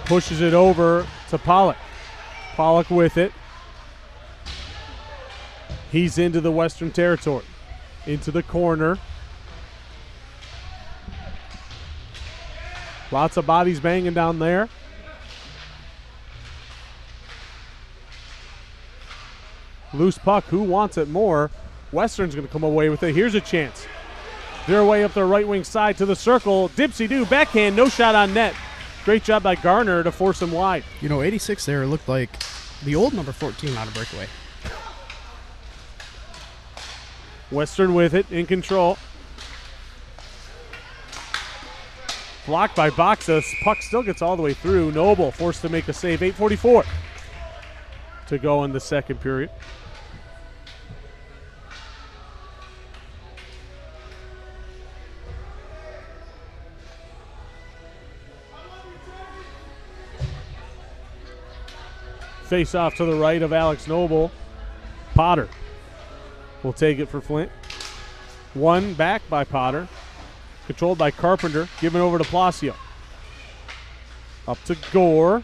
Pushes it over to Pollock. Pollock with it. He's into the Western territory. Into the corner. Lots of bodies banging down there. Loose puck. Who wants it more? Western's going to come away with it. Here's a chance. Their way up the right wing side to the circle. Dipsy-do, backhand, no shot on net. Great job by Garner to force him wide. You know, 86 there looked like the old number 14 on a breakaway. Western with it, in control. Blocked by Boxus. Puck still gets all the way through. Noble forced to make a save. 8:44 to go in the second period. Face off to the right of Alex Noble. Potter will take it for Flint. One back by Potter. Controlled by Carpenter, given over to Placio. Up to Gore.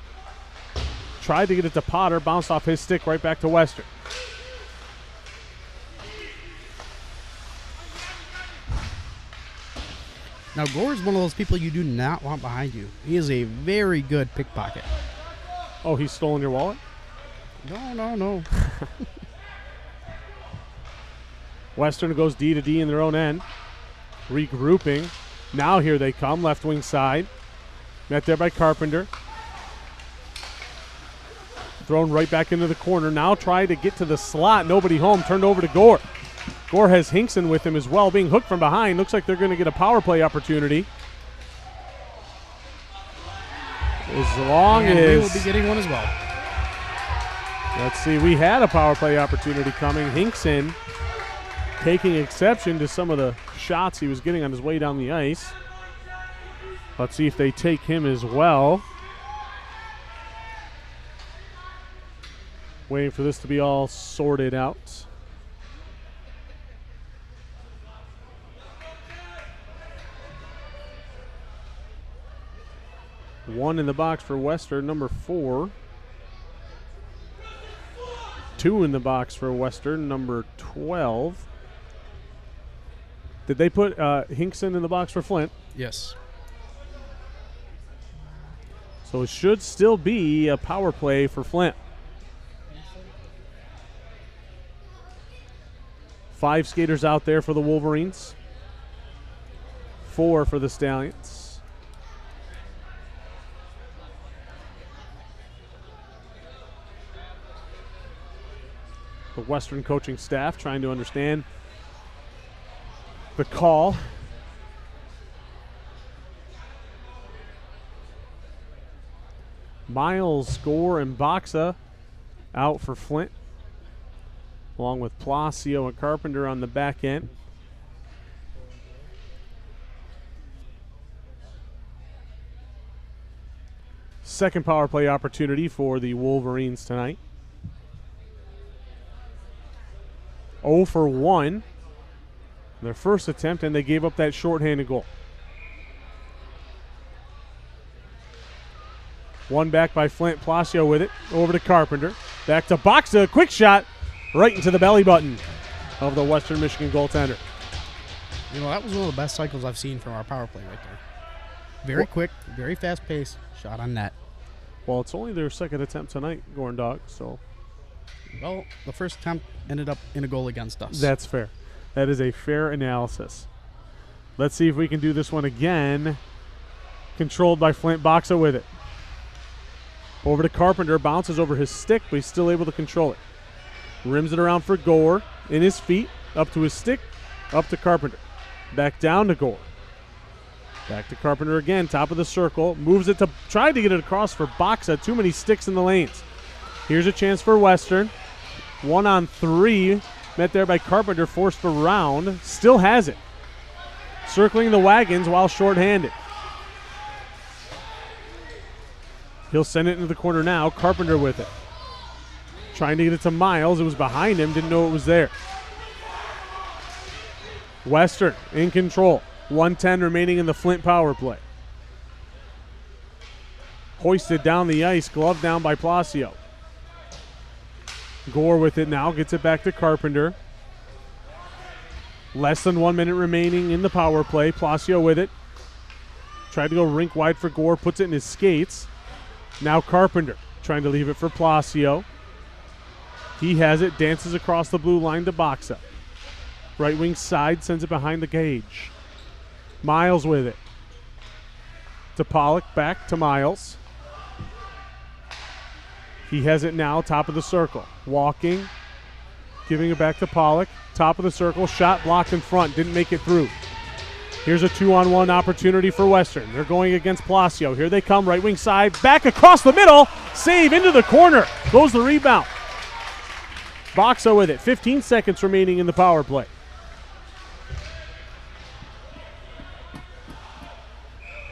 Tried to get it to Potter, bounced off his stick right back to Western. Now, Gore is one of those people you do not want behind you. He is a very good pickpocket. Oh, he's stolen your wallet? No. Western goes D to D in their own end. Regrouping. Now here they come, left wing side. Met there by Carpenter. Thrown right back into the corner. Now try to get to the slot. Nobody home. Turned over to Gore. Gore has Hinkson with him as well, being hooked from behind. Looks like they're going to get a power play opportunity. As long as they will be getting one as well. Let's see. We had a power play opportunity coming. Hinkson taking exception to some of the shots he was getting on his way down the ice. Let's see if they take him as well. Waiting for this to be all sorted out. One in the box for Western, number 4. 2 in the box for Western, number 12. Did they put Hinkson in the box for Flint? Yes. So it should still be a power play for Flint. 5 skaters out there for the Wolverines. 4 for the Stallions. The Western coaching staff trying to understand the call. Miles, Gore, and Boxa out for Flint, along with Placio and Carpenter on the back end. Second power play opportunity for the Wolverines tonight. 0 for 1. Their first attempt, and they gave up that shorthanded goal. One back by Flint. Placio with it. Over to Carpenter. Back to Boxa. Quick shot right into the belly button of the Western Michigan goaltender. You know, that was one of the best cycles I've seen from our power play right there. Very quick, very fast pace, shot on net. Well, it's only their second attempt tonight, Gorn Dog, so. Well, the first attempt ended up in a goal against us. That's fair. That is a fair analysis. Let's see if we can do this one again. Controlled by Flint. Boxa with it. Over to Carpenter. Bounces over his stick, but he's still able to control it. Rims it around for Gore. In his feet. Up to his stick. Up to Carpenter. Back down to Gore. Back to Carpenter again. Top of the circle. Moves it to try to get it across for Boxa. Too many sticks in the lanes. Here's a chance for Western. 1-on-3. Met there by Carpenter. Forced around. Still has it. Circling the wagons while shorthanded. He'll send it into the corner now. Carpenter with it. Trying to get it to Miles. It was behind him. Didn't know it was there. Western in control. 1:10 remaining in the Flint power play. Hoisted down the ice. Glove down by Placio. Gore with it now. Gets it back to Carpenter. Less than 1 minute remaining in the power play. Placio with it. Tried to go rink wide for Gore. Puts it in his skates. Now Carpenter trying to leave it for Placio. He has it. Dances across the blue line to Boxa. Right wing side. Sends it behind the cage. Miles with it. To Pollock. Back to Miles. He has it now. Top of the circle. Walking. Giving it back to Pollock. Top of the circle. Shot blocked in front. Didn't make it through. Here's a 2-on-1 opportunity for Western. They're going against Placio. Here they come. Right wing side. Back across the middle. Save into the corner. Goes the rebound. Boxa with it. 15 seconds remaining in the power play.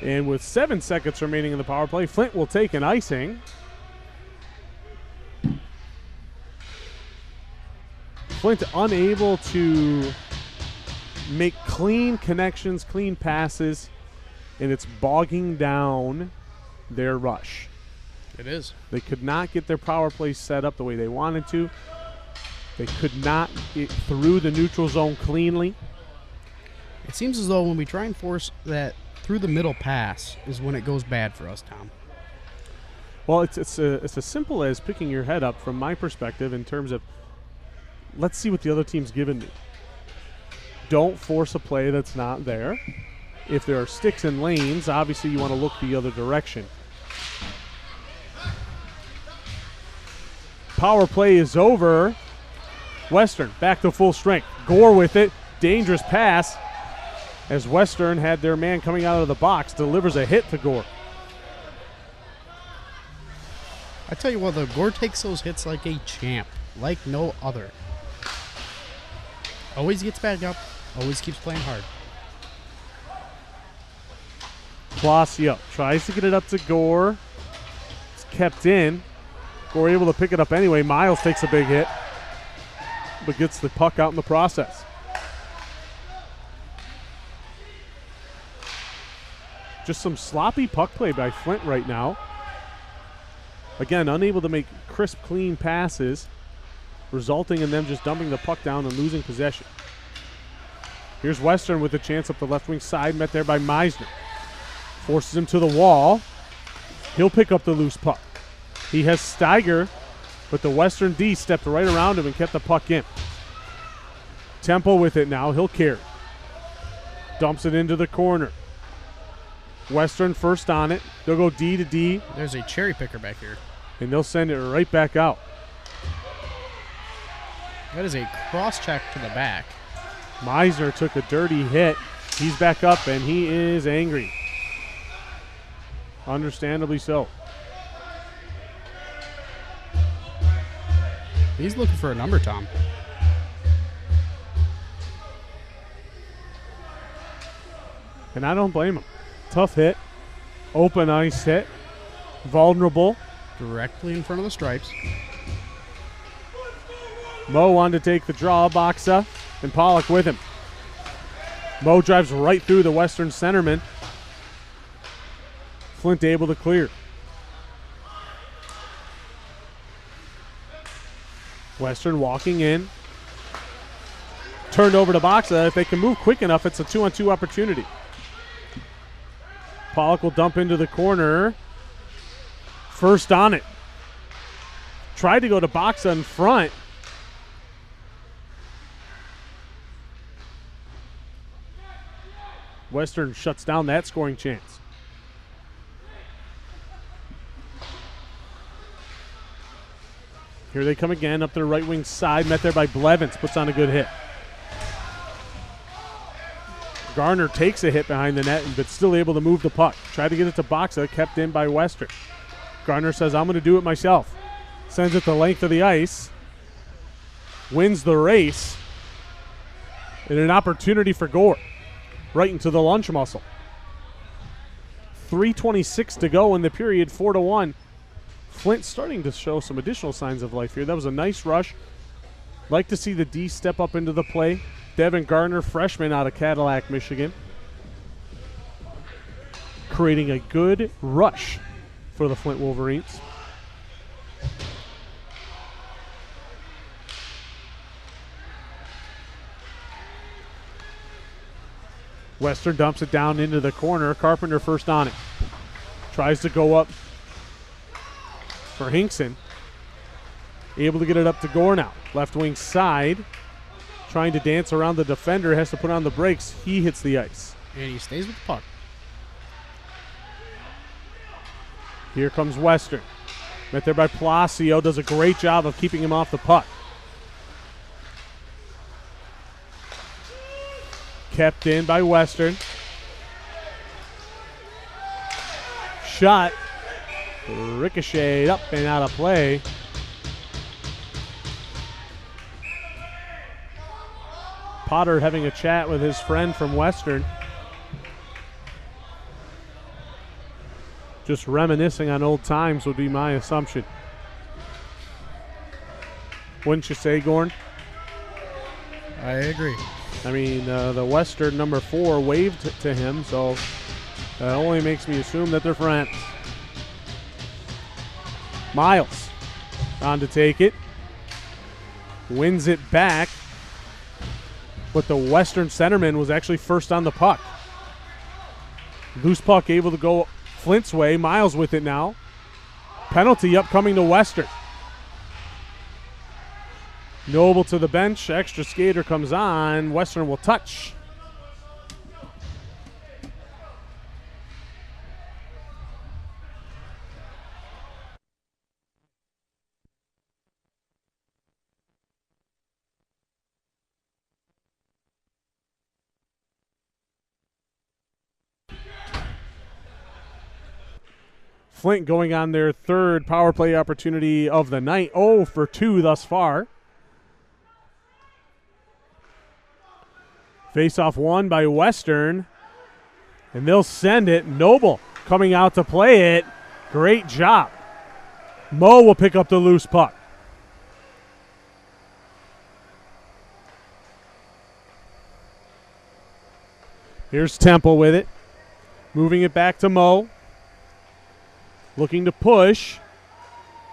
And with 7 seconds remaining in the power play, Flint will take an icing. Flint unable to make clean connections, clean passes, and it's bogging down their rush. It is. They could not get their power play set up the way they wanted to. They could not get through the neutral zone cleanly. It seems as though when we try and force that through the middle pass is when it goes bad for us, Tom. Well, it's as simple as picking your head up from my perspective in terms of, let's see what the other team's given me. Don't force a play that's not there. If there are sticks and lanes, obviously you want to look the other direction. Power play is over. Western back to full strength. Gore with it. Dangerous pass as Western had their man coming out of the box. Delivers a hit to Gore. I tell you what, though, Gore takes those hits like a champ, like no other. Always gets back up, always keeps playing hard. Palacio tries to get it up to Gore. It's kept in. Gore able to pick it up anyway. Miles takes a big hit, but gets the puck out in the process. Just some sloppy puck play by Flint right now. Again, unable to make crisp, clean passes, resulting in them just dumping the puck down and losing possession. Here's Western with a chance up the left wing side, met there by Meisner. Forces him to the wall. He'll pick up the loose puck. He has Steiger, but the Western D stepped right around him and kept the puck in. Tempo with it now. He'll carry. Dumps it into the corner. Western first on it. They'll go D to D. There's a cherry picker back here. And they'll send it right back out. That is a cross check to the back. Meisner took a dirty hit. He's back up, and he is angry. Understandably so. He's looking for a number, Tom. And I don't blame him. Tough hit. Open ice hit. Vulnerable. Directly in front of the stripes. Mo wanted to take the draw. Boxa and Pollock with him. Mo drives right through the Western centerman. Flint able to clear. Western walking in. Turned over to Boxa. If they can move quick enough, it's a 2-on-2 opportunity. Pollock will dump into the corner. First on it. Tried to go to Boxa in front. Western shuts down that scoring chance. Here they come again up to the right wing side. Met there by Blevins. Puts on a good hit. Garner takes a hit behind the net, but still able to move the puck. Tried to get it to Boxa. Kept in by Western. Garner says, I'm going to do it myself. Sends it the length of the ice. Wins the race. And an opportunity for Gore. Right into the lunch muscle. 3:26 to go in the period, 4-1. Flint starting to show some additional signs of life here. That was a nice rush. Like to see the D step up into the play. Devin Gardner, freshman out of Cadillac, Michigan. Creating a good rush for the Flint Wolverines. Western dumps it down into the corner. Carpenter first on it. Tries to go up for Hinkson. Able to get it up to Gore now. Left wing side. Trying to dance around the defender. Has to put on the brakes. He hits the ice. And he stays with the puck. Here comes Western. Met there by Palacio. Does a great job of keeping him off the puck. Kept in by Western. Shot. Ricocheted up and out of play. Potter having a chat with his friend from Western. Just reminiscing on old times would be my assumption. Wouldn't you say, Gorn? I agree. I mean, the Western number 4 waved to him, so that only makes me assume that they're friends. Miles on to take it. Wins it back. But the Western centerman was actually first on the puck. Loose puck able to go Flint's way. Miles with it now. Penalty upcoming to Western. Noble to the bench. Extra skater comes on. Western will touch. Flint going on their third power play opportunity of the night. 0 for 2 thus far. Face-off won by Western. And they'll send it. Noble coming out to play it. Great job. Mo will pick up the loose puck. Here's Temple with it. Moving it back to Mo. Looking to push.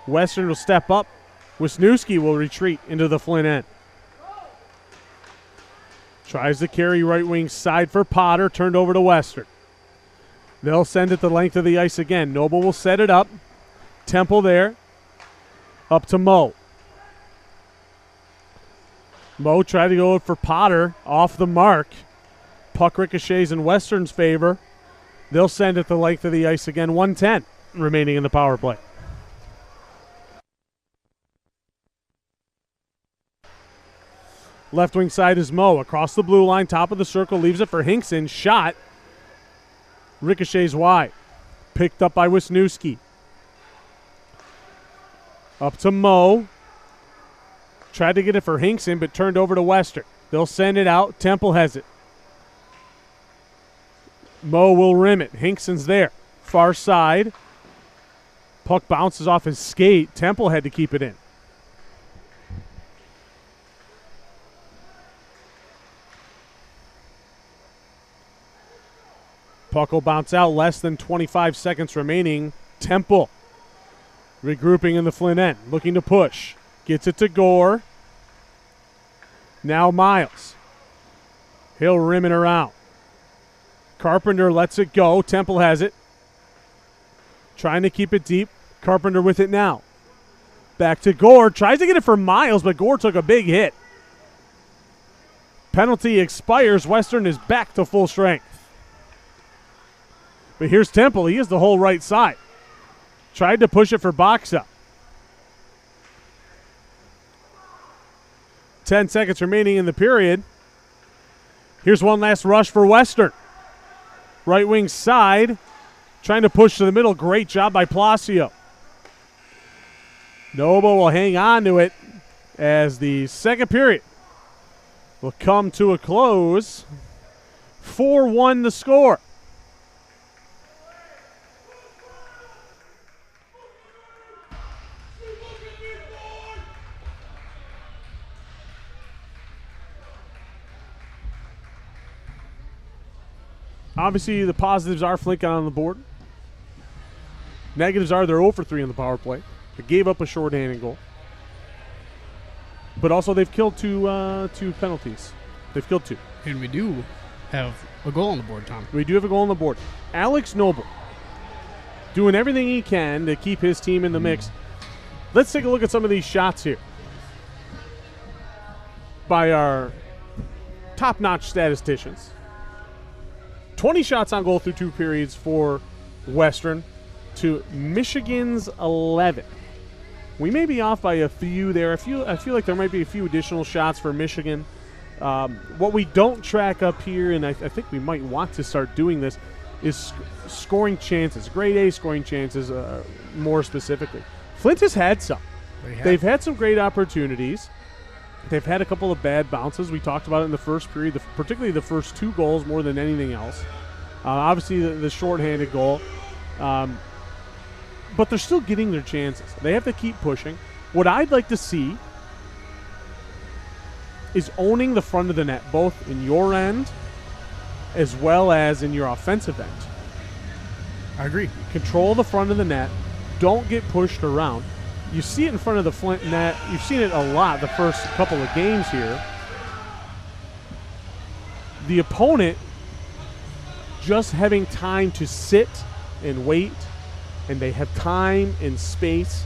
Western will step up. Wisniewski will retreat into the Flint end. Tries to carry right wing side for Potter. Turned over to Western. They'll send it the length of the ice again. Noble will set it up. Temple there. Up to Mo. Mo tried to go for Potter. Off the mark. Puck ricochets in Western's favor. They'll send it the length of the ice again. 1:10 remaining in the power play. Left wing side is Mo. Across the blue line, top of the circle, leaves it for Hinkson. Shot. Ricochets wide. Picked up by Wisniewski. Up to Mo. Tried to get it for Hinkson, but turned over to Western. They'll send it out. Temple has it. Mo will rim it. Hinkson's there. Far side. Puck bounces off his skate. Temple had to keep it in. Puck will bounce out. Less than 25 seconds remaining. Temple regrouping in the Flint end. Looking to push. Gets it to Gore. Now Miles. He'll rim it around. Carpenter lets it go. Temple has it. Trying to keep it deep. Carpenter with it now. Back to Gore. Tries to get it for Miles, but Gore took a big hit. Penalty expires. Western is back to full strength. But here's Temple. He has the whole right side. Tried to push it for Boxa. 10 seconds remaining in the period. Here's one last rush for Western. Right wing side. Trying to push to the middle. Great job by Palacio. Noble will hang on to it as the second period will come to a close. 4-1 the score. Obviously, the positives are Flint got on the board. Negatives are they're 0 for 3 on the power play. They gave up a shorthanded goal. But also they've killed two penalties. They've killed 2. And we do have a goal on the board, Tom. We do have a goal on the board. Alex Noble doing everything he can to keep his team in the mix. Let's take a look at some of these shots here by our top-notch statisticians. 20 shots on goal through 2 periods for Western to Michigan's 11. We may be off by a few there. I feel like there might be a few additional shots for Michigan. What we don't track up here, and I think we might want to start doing this, is scoring chances, grade A scoring chances more specifically. Flint has had some. They've had some great opportunities. They've had a couple of bad bounces. We talked about it in the first period, particularly the first 2 goals more than anything else. Obviously, the shorthanded goal. But they're still getting their chances. They have to keep pushing. What I'd like to see is owning the front of the net, both in your end as well as in your offensive end. I agree. Control the front of the net. Don't get pushed around. You see it in front of the Flint net. You've seen it a lot the first couple of games here. The opponent just having time to sit and wait, and they have time and space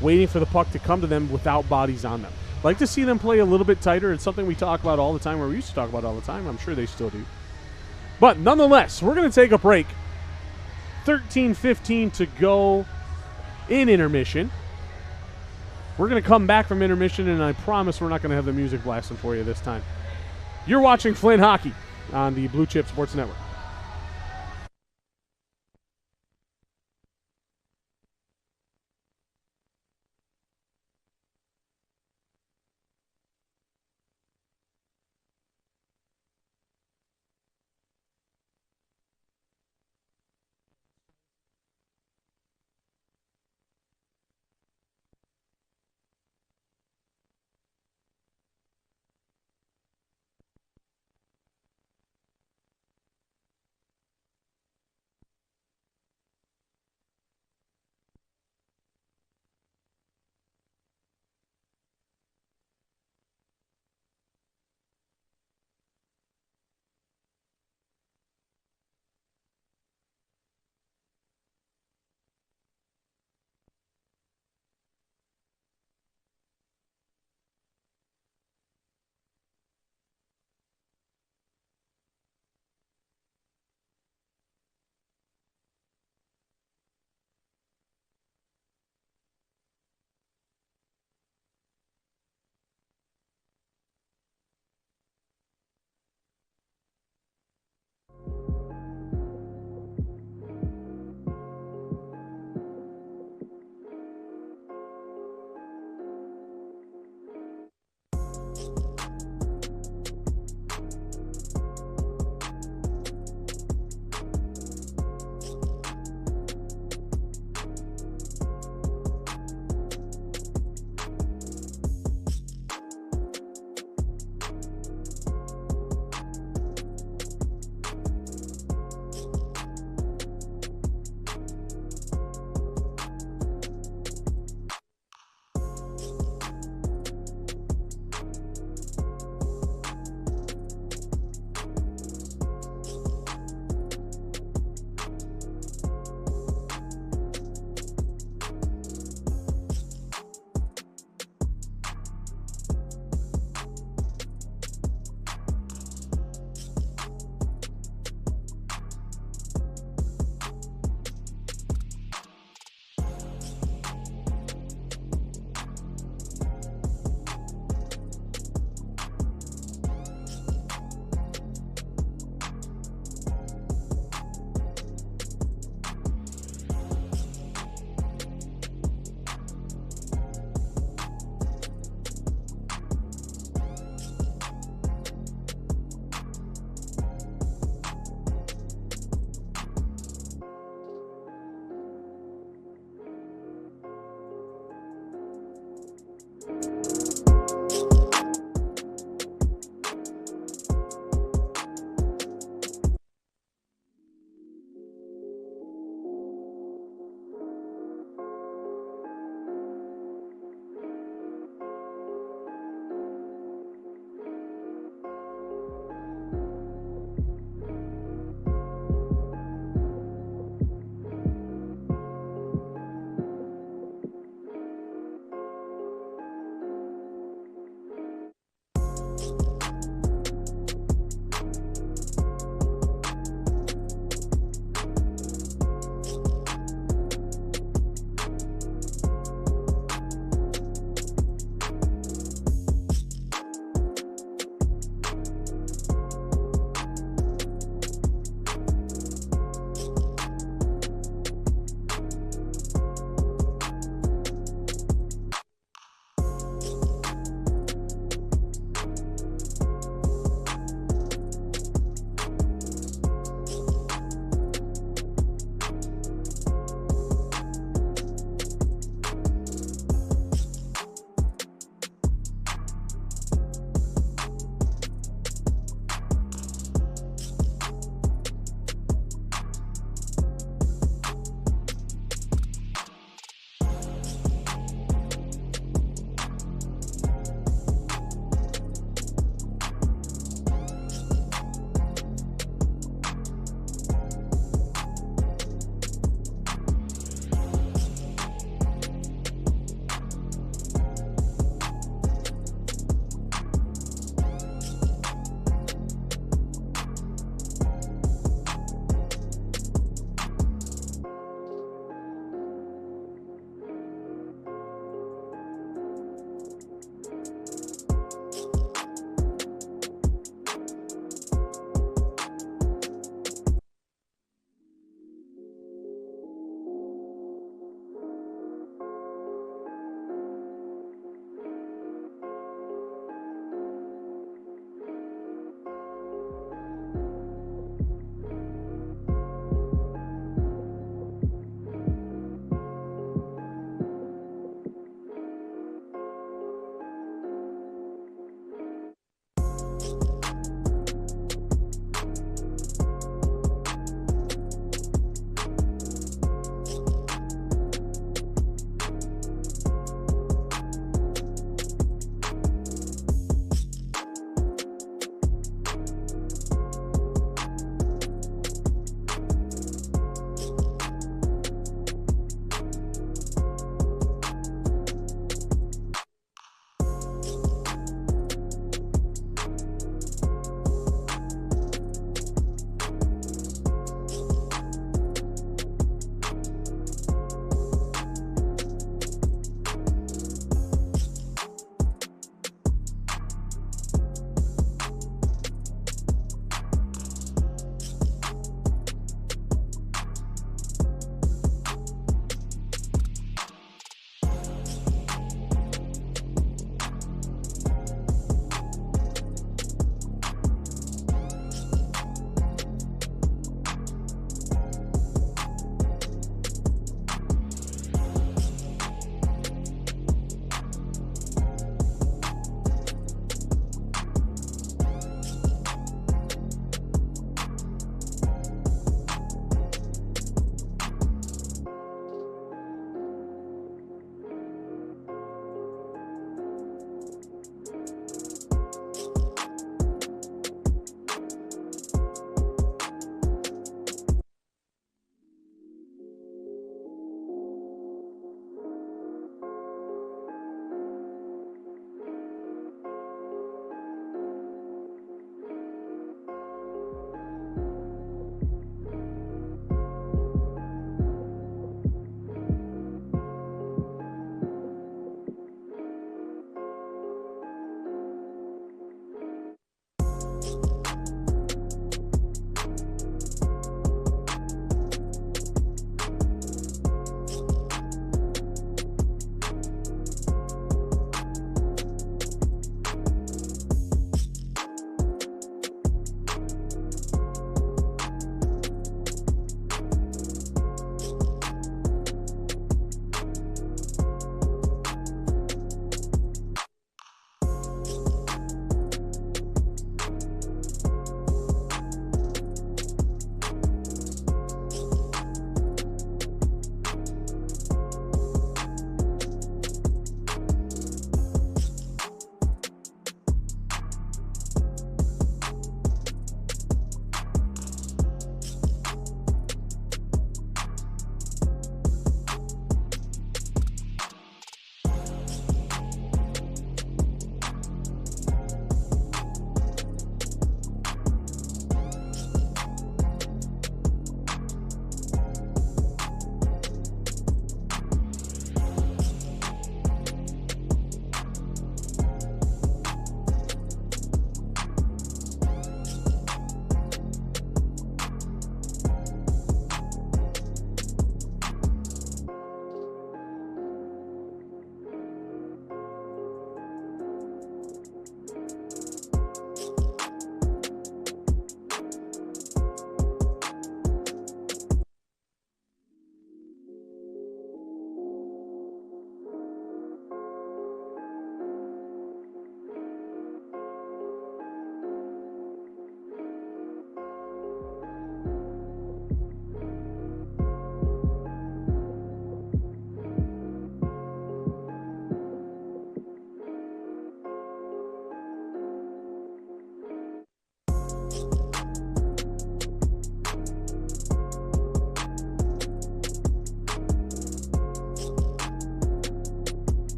waiting for the puck to come to them without bodies on them. Like to see them play a little bit tighter. It's something we talk about all the time, or we used to talk about all the time. I'm sure they still do. But nonetheless, we're going to take a break. 13:15 to go in intermission. We're going to come back from intermission, and I promise we're not going to have the music blasting for you this time. You're watching Flint Hockey on the Blue Chip Sports Network.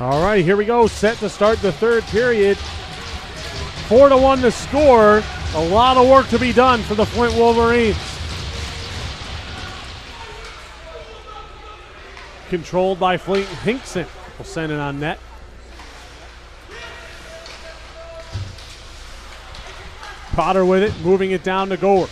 All right, here we go. Set to start the third period. 4-1 to score. A lot of work to be done for the Flint Wolverines. Controlled by Flint. Hinkson will send it on net. Potter with it, moving it down to Goer.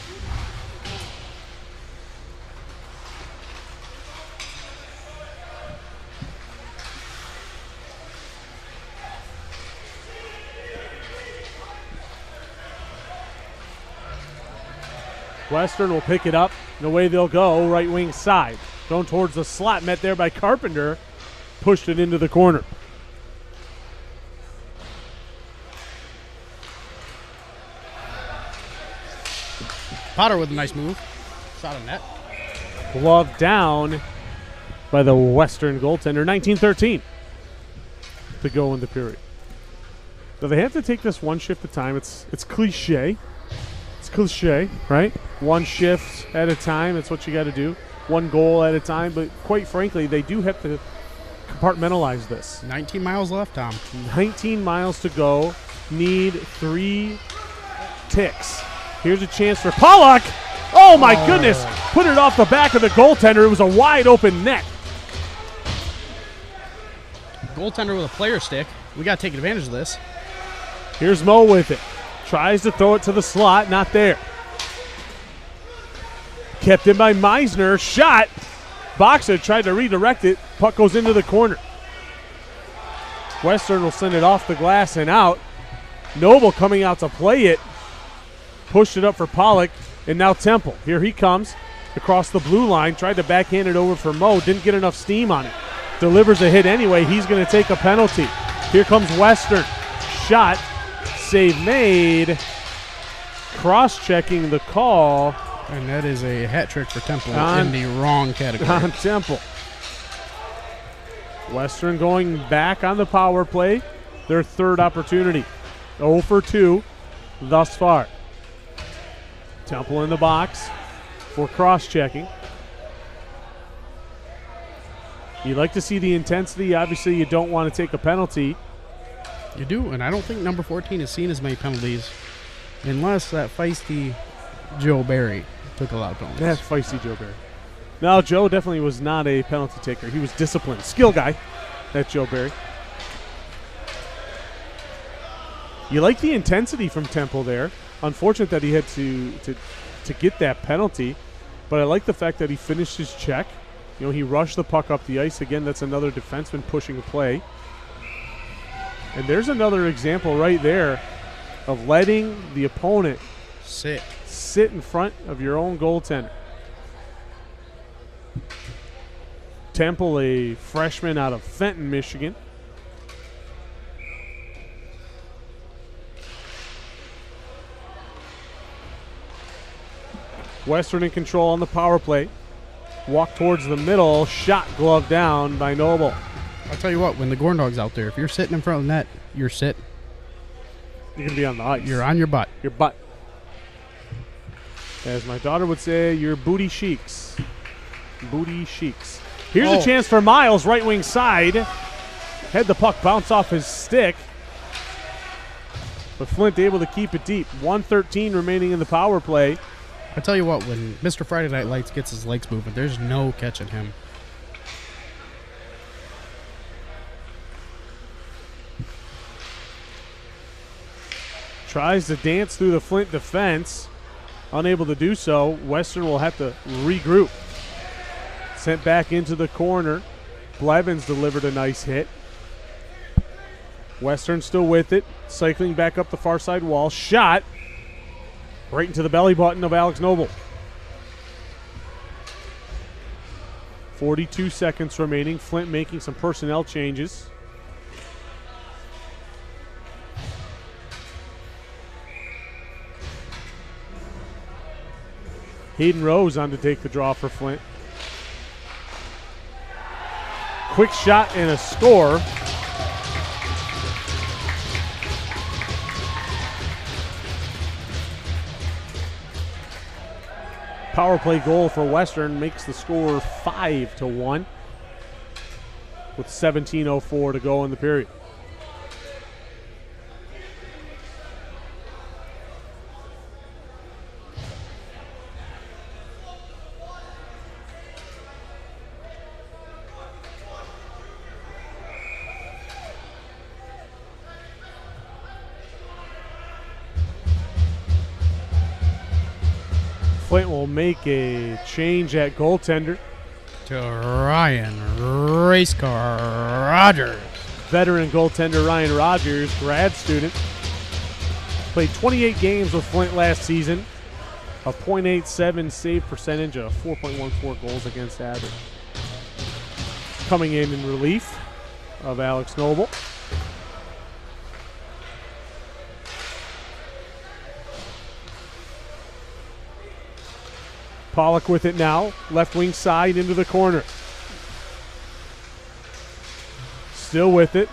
Western will pick it up, and away they'll go, right wing side. Thrown towards the slot, met there by Carpenter. Pushed it into the corner. Potter with a nice move. Shot on net. Glove down by the Western goaltender. 19-13 to go in the period. So they have to take this one shift at a time. It's cliche. It's cliche, right? One shift at a time. That's what you got to do. One goal at a time. But quite frankly, they do have to compartmentalize this. 19 miles left, Tom. 19 miles to go. Need 3 ticks. Here's a chance for Pollock. Oh, my goodness. Put it off the back of the goaltender. It was a wide open net. Goaltender with a player stick. We got to take advantage of this. Here's Mo with it. Tries to throw it to the slot. Not there. Kept in by Meisner. Shot. Boxer tried to redirect it. Puck goes into the corner. Western will send it off the glass and out. Noble coming out to play it. Pushed it up for Pollock. And now Temple. Here he comes across the blue line. Tried to backhand it over for Mo. Didn't get enough steam on it. Delivers a hit anyway. He's going to take a penalty. Here comes Western. Shot. Save made. Cross-checking the call. And that is a hat trick for Temple in the wrong category. On Temple. Western going back on the power play. Their third opportunity. 0 for 2 thus far. Temple in the box for cross-checking. You like to see the intensity. Obviously, you don't want to take a penalty. You do, and I don't think number 14 has seen as many penalties unless that feisty Joe Barry took a lot of penalties. That's feisty Joe Barry. No, Joe definitely was not a penalty taker. He was disciplined. Skill guy, that Joe Barry. You like the intensity from Temple there. Unfortunate that he had to get that penalty, but I like the fact that he finished his check. You know, he rushed the puck up the ice. Again, that's another defenseman pushing a play. And there's another example right there of letting the opponent sit in front of your own goaltender. Temple, a freshman out of Fenton, Michigan. Western in control on the power play. Walk towards the middle. Shot glove down by Noble. I'll tell you what, when the Gorn Dog's out there, if you're sitting in front of the net, you're sitting. You're going to be on the ice. You're on your butt. Your butt. As my daughter would say, your booty cheeks. Booty cheeks. Here's a chance for Miles, right wing side. Had the puck bounce off his stick. But Flint able to keep it deep. 1:13 remaining in the power play. I tell you what, when Mr. Friday Night Lights gets his legs moving, there's no catching him. Tries to dance through the Flint defense. Unable to do so. Western will have to regroup. Sent back into the corner. Blevins delivered a nice hit. Western still with it. Cycling back up the far side wall. Shot. Right into the belly button of Alex Noble. 42 seconds remaining. Flint making some personnel changes. Hayden Rose on to take the draw for Flint. Quick shot and a score. Power play goal for Western makes the score 5-1. with 17:04 to go in the period. Flint will make a change at goaltender. To Ryan Racecar Rogers. Veteran goaltender Ryan Rogers, grad student. Played 28 games with Flint last season. A .87 save percentage, a 4.14 goals against average. Coming in relief of Alex Noble. Pollock with it now, left wing side into the corner. Still with it,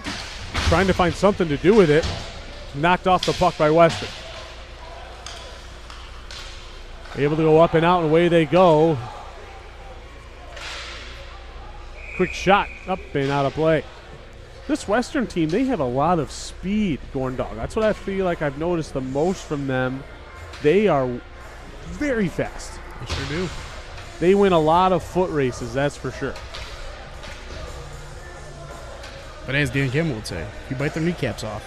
trying to find something to do with it. Knocked off the puck by Western. Able to go up and out, and away they go. Quick shot, up and out of play. This Western team, they have a lot of speed, Gorn Dog. That's what I feel like I've noticed the most from them. They are very fast. They sure do. They win a lot of foot races, that's for sure. But as Dan Campbell would say, if you bite their kneecaps off,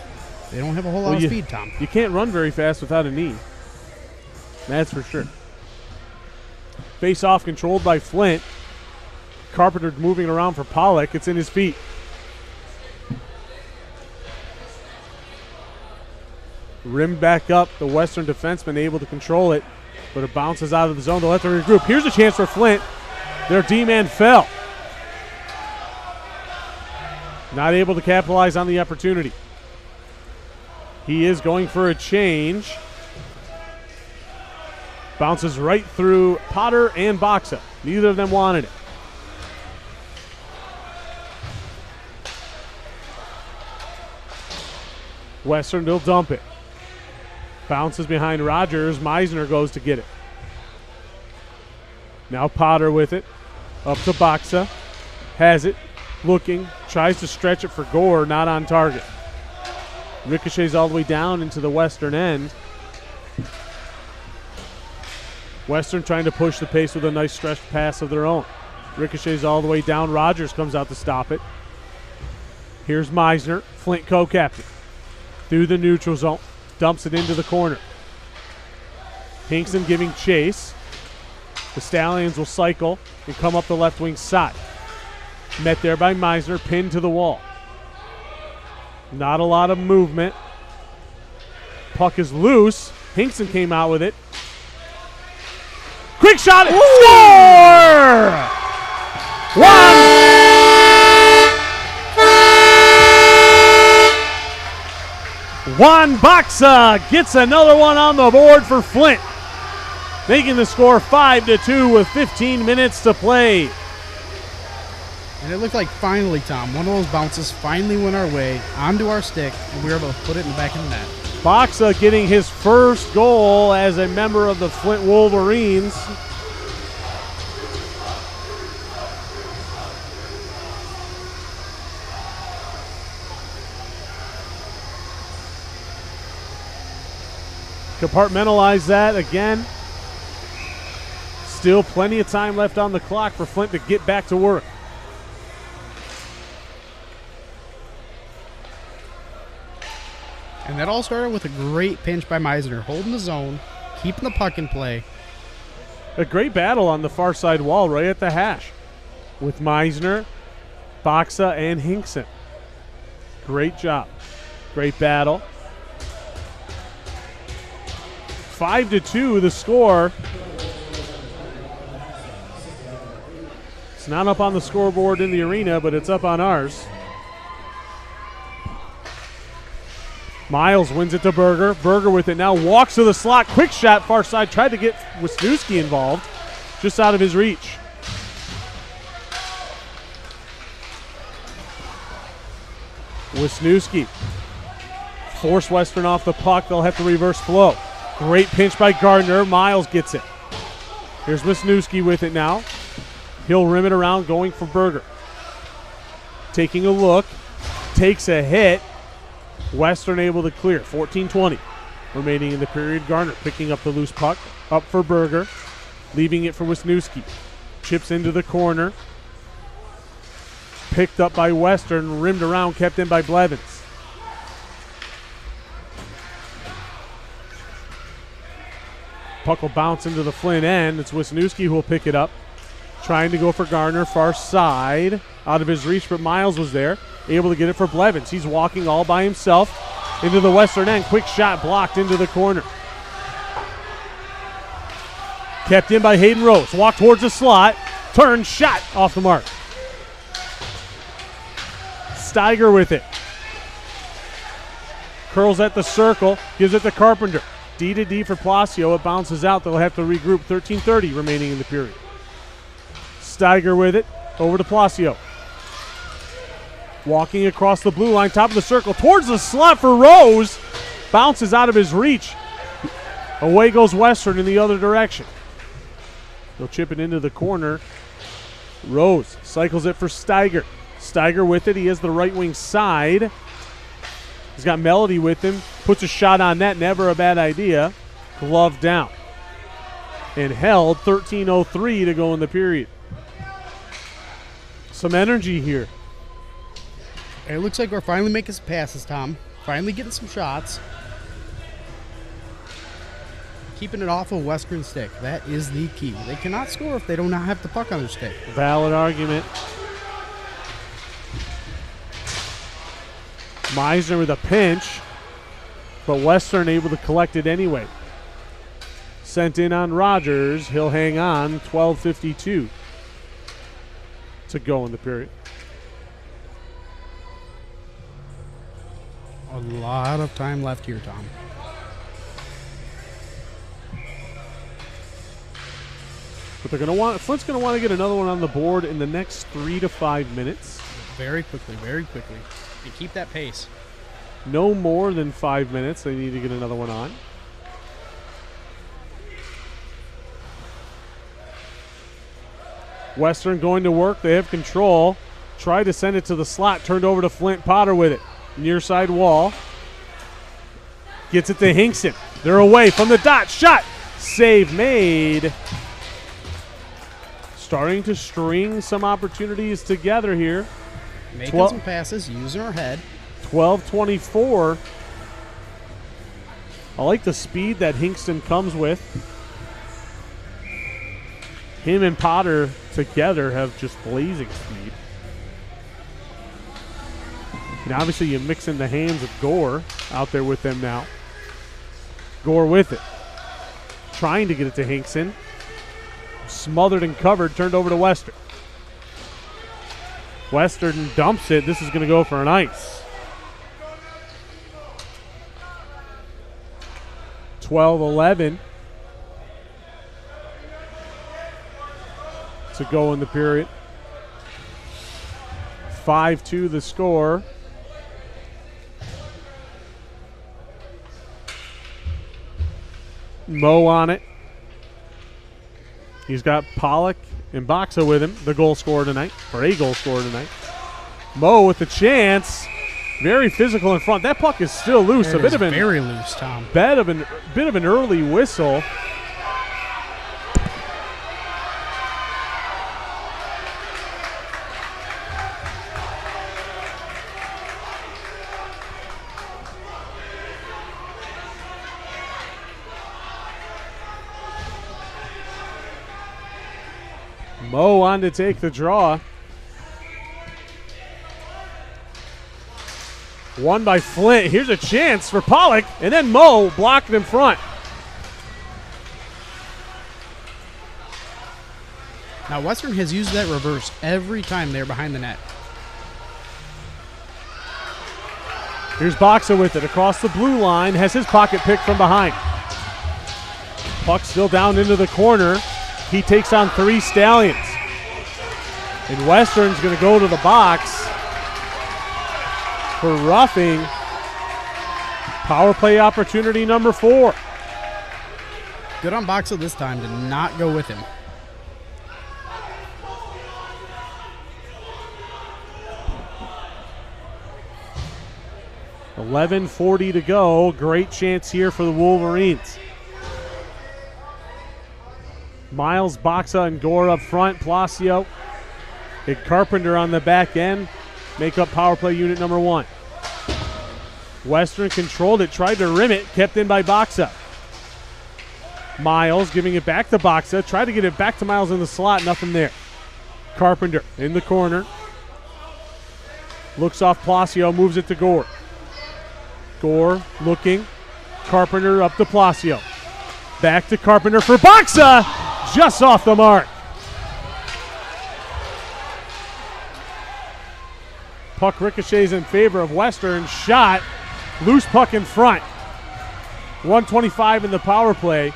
they don't have a whole lot of speed, Tom. You can't run very fast without a knee. That's for sure. Face off controlled by Flint. Carpenter moving around for Pollock. It's in his feet. Rimmed back up. The Western defenseman able to control it, but it bounces out of the zone. They'll let them regroup. Here's a chance for Flint. Their D-man fell. Not able to capitalize on the opportunity. He is going for a change. Bounces right through Potter and Boxa. Neither of them wanted it. Western will dump it. Bounces behind Rogers. Meisner goes to get it. Now Potter with it. Up to Boxa. Has it. Looking. Tries to stretch it for Gore. Not on target. Ricochets all the way down into the Western end. Western trying to push the pace with a nice stretched pass of their own. Ricochets all the way down. Rogers comes out to stop it. Here's Meisner. Flint co-captain. Through the neutral zone. Dumps it into the corner. Hinkson giving chase. The Stallions will cycle and come up the left wing side. Met there by Meisner, pinned to the wall. Not a lot of movement. Puck is loose. Hinkson came out with it. Quick shot! Score! Juan Boxa gets another one on the board for Flint, making the score 5-2 with 15 minutes to play. And it looked like finally, Tom, one of those bounces finally went our way, onto our stick, and we were able to put it in the back of the net. Boxa getting his first goal as a member of the Flint Wolverines. Compartmentalize that again. Still plenty of time left on the clock for Flint to get back to work. And that all started with a great pinch by Meisner, holding the zone, keeping the puck in play. A great battle on the far side wall right at the hash with Meisner, Boxa, and Hinkson. Great job. Great battle. 5-2 the score. It's not up on the scoreboard in the arena, but it's up on ours. Miles wins it to Berger. Berger with it now, walks to the slot. Quick shot, far side. Tried to get Wisniewski involved. Just out of his reach. Wisniewski. Force Western off the puck. They'll have to reverse flow. Great pinch by Gardner. Miles gets it. Here's Wisniewski with it now. He'll rim it around, going for Berger. taking a look, takes a hit. Western able to clear. 14-20 remaining in the period. Garner picking up the loose puck. Up for Berger. Leaving it for Wisniewski. Chips into the corner. Picked up by Western. Rimmed around, kept in by Blevins. Puck will bounce into the Flint end. It's Wisniewski who will pick it up. Trying to go for Garner, far side. Out of his reach, but Miles was there. Able to get it for Blevins. He's walking all by himself into the Western end. Quick shot blocked into the corner. Kept in by Hayden Rose. Walk towards the slot. Turn, shot off the mark. Steiger with it. Curls at the circle. Gives it to Carpenter. D to D for Palacio. It bounces out. They'll have to regroup. 13:30 remaining in the period. Steiger with it. Over to Palacio. Walking across the blue line. Top of the circle. Towards the slot for Rose. Bounces out of his reach. Away goes Western in the other direction. They'll chip it into the corner. Rose cycles it for Steiger. Steiger with it. He has the right wing side. He's got Melody with him. Puts a shot on net. Never a bad idea. Glove down. And held. 13:03 to go in the period. Some energy here. It looks like we're finally making some passes, Tom. Finally getting some shots. Keeping it off of Western stick. That is the key. They cannot score if they do not have the puck on their stick. Valid argument. Meisner with a pinch, but Western able to collect it anyway. Sent in on Rogers. He'll hang on. 12:52 to go in the period. A lot of time left here, Tom. But they're going to want, Flint's going to want to get another one on the board in the next 3 to 5 minutes. Very quickly, very quickly. And keep that pace. No more than 5 minutes. They need to get another one on. Western going to work. They have control. Tried to send it to the slot. Turned over to Flint. Potter with it. Near side wall. Gets it to Hinkson. They're away from the dot. Shot. Save made. Starting to string some opportunities together here. Making some passes, using her head. 12:24. I like the speed that Hinkson comes with. Him and Potter together have just blazing speed. And obviously you mix in the hands of Gore out there with them now. Gore with it. Trying to get it to Hinkson. Smothered and covered, turned over to Western. Western dumps it. This is going to go for an ice. 12-11 to go in the period. 5-2 the score. Mo on it. He's got Pollock and Boxa with him, the goal scorer tonight, or a goal scorer tonight. Mo with the chance. Very physical in front. That puck is still loose. It is very loose, Tom. Bit of an early whistle. Mo on to take the draw. Won by Flint. Here's a chance for Pollock, and then Mo blocked in front. Now, Western has used that reverse every time they're behind the net. Here's Boxa with it across the blue line. Has his pocket picked from behind. Puck still down into the corner. He takes on 3 Stallions. And Western's going to go to the box for roughing. Power play opportunity number 4. Good on Boxa this time to not go with him. 11:40 to go. Great chance here for the Wolverines. Miles, Baxa, and Gore up front. Palacio and Carpenter on the back end make up power play unit number 1. Western controlled it, tried to rim it, kept in by Baxa. Miles giving it back to Baxa, tried to get it back to Miles in the slot, nothing there. Carpenter in the corner. Looks off Palacio, moves it to Gore. Gore looking. Carpenter up to Palacio. Back to Carpenter for Baxa! Just off the mark. Puck ricochets in favor of Western. Shot. Loose puck in front. 1:25 in the power play.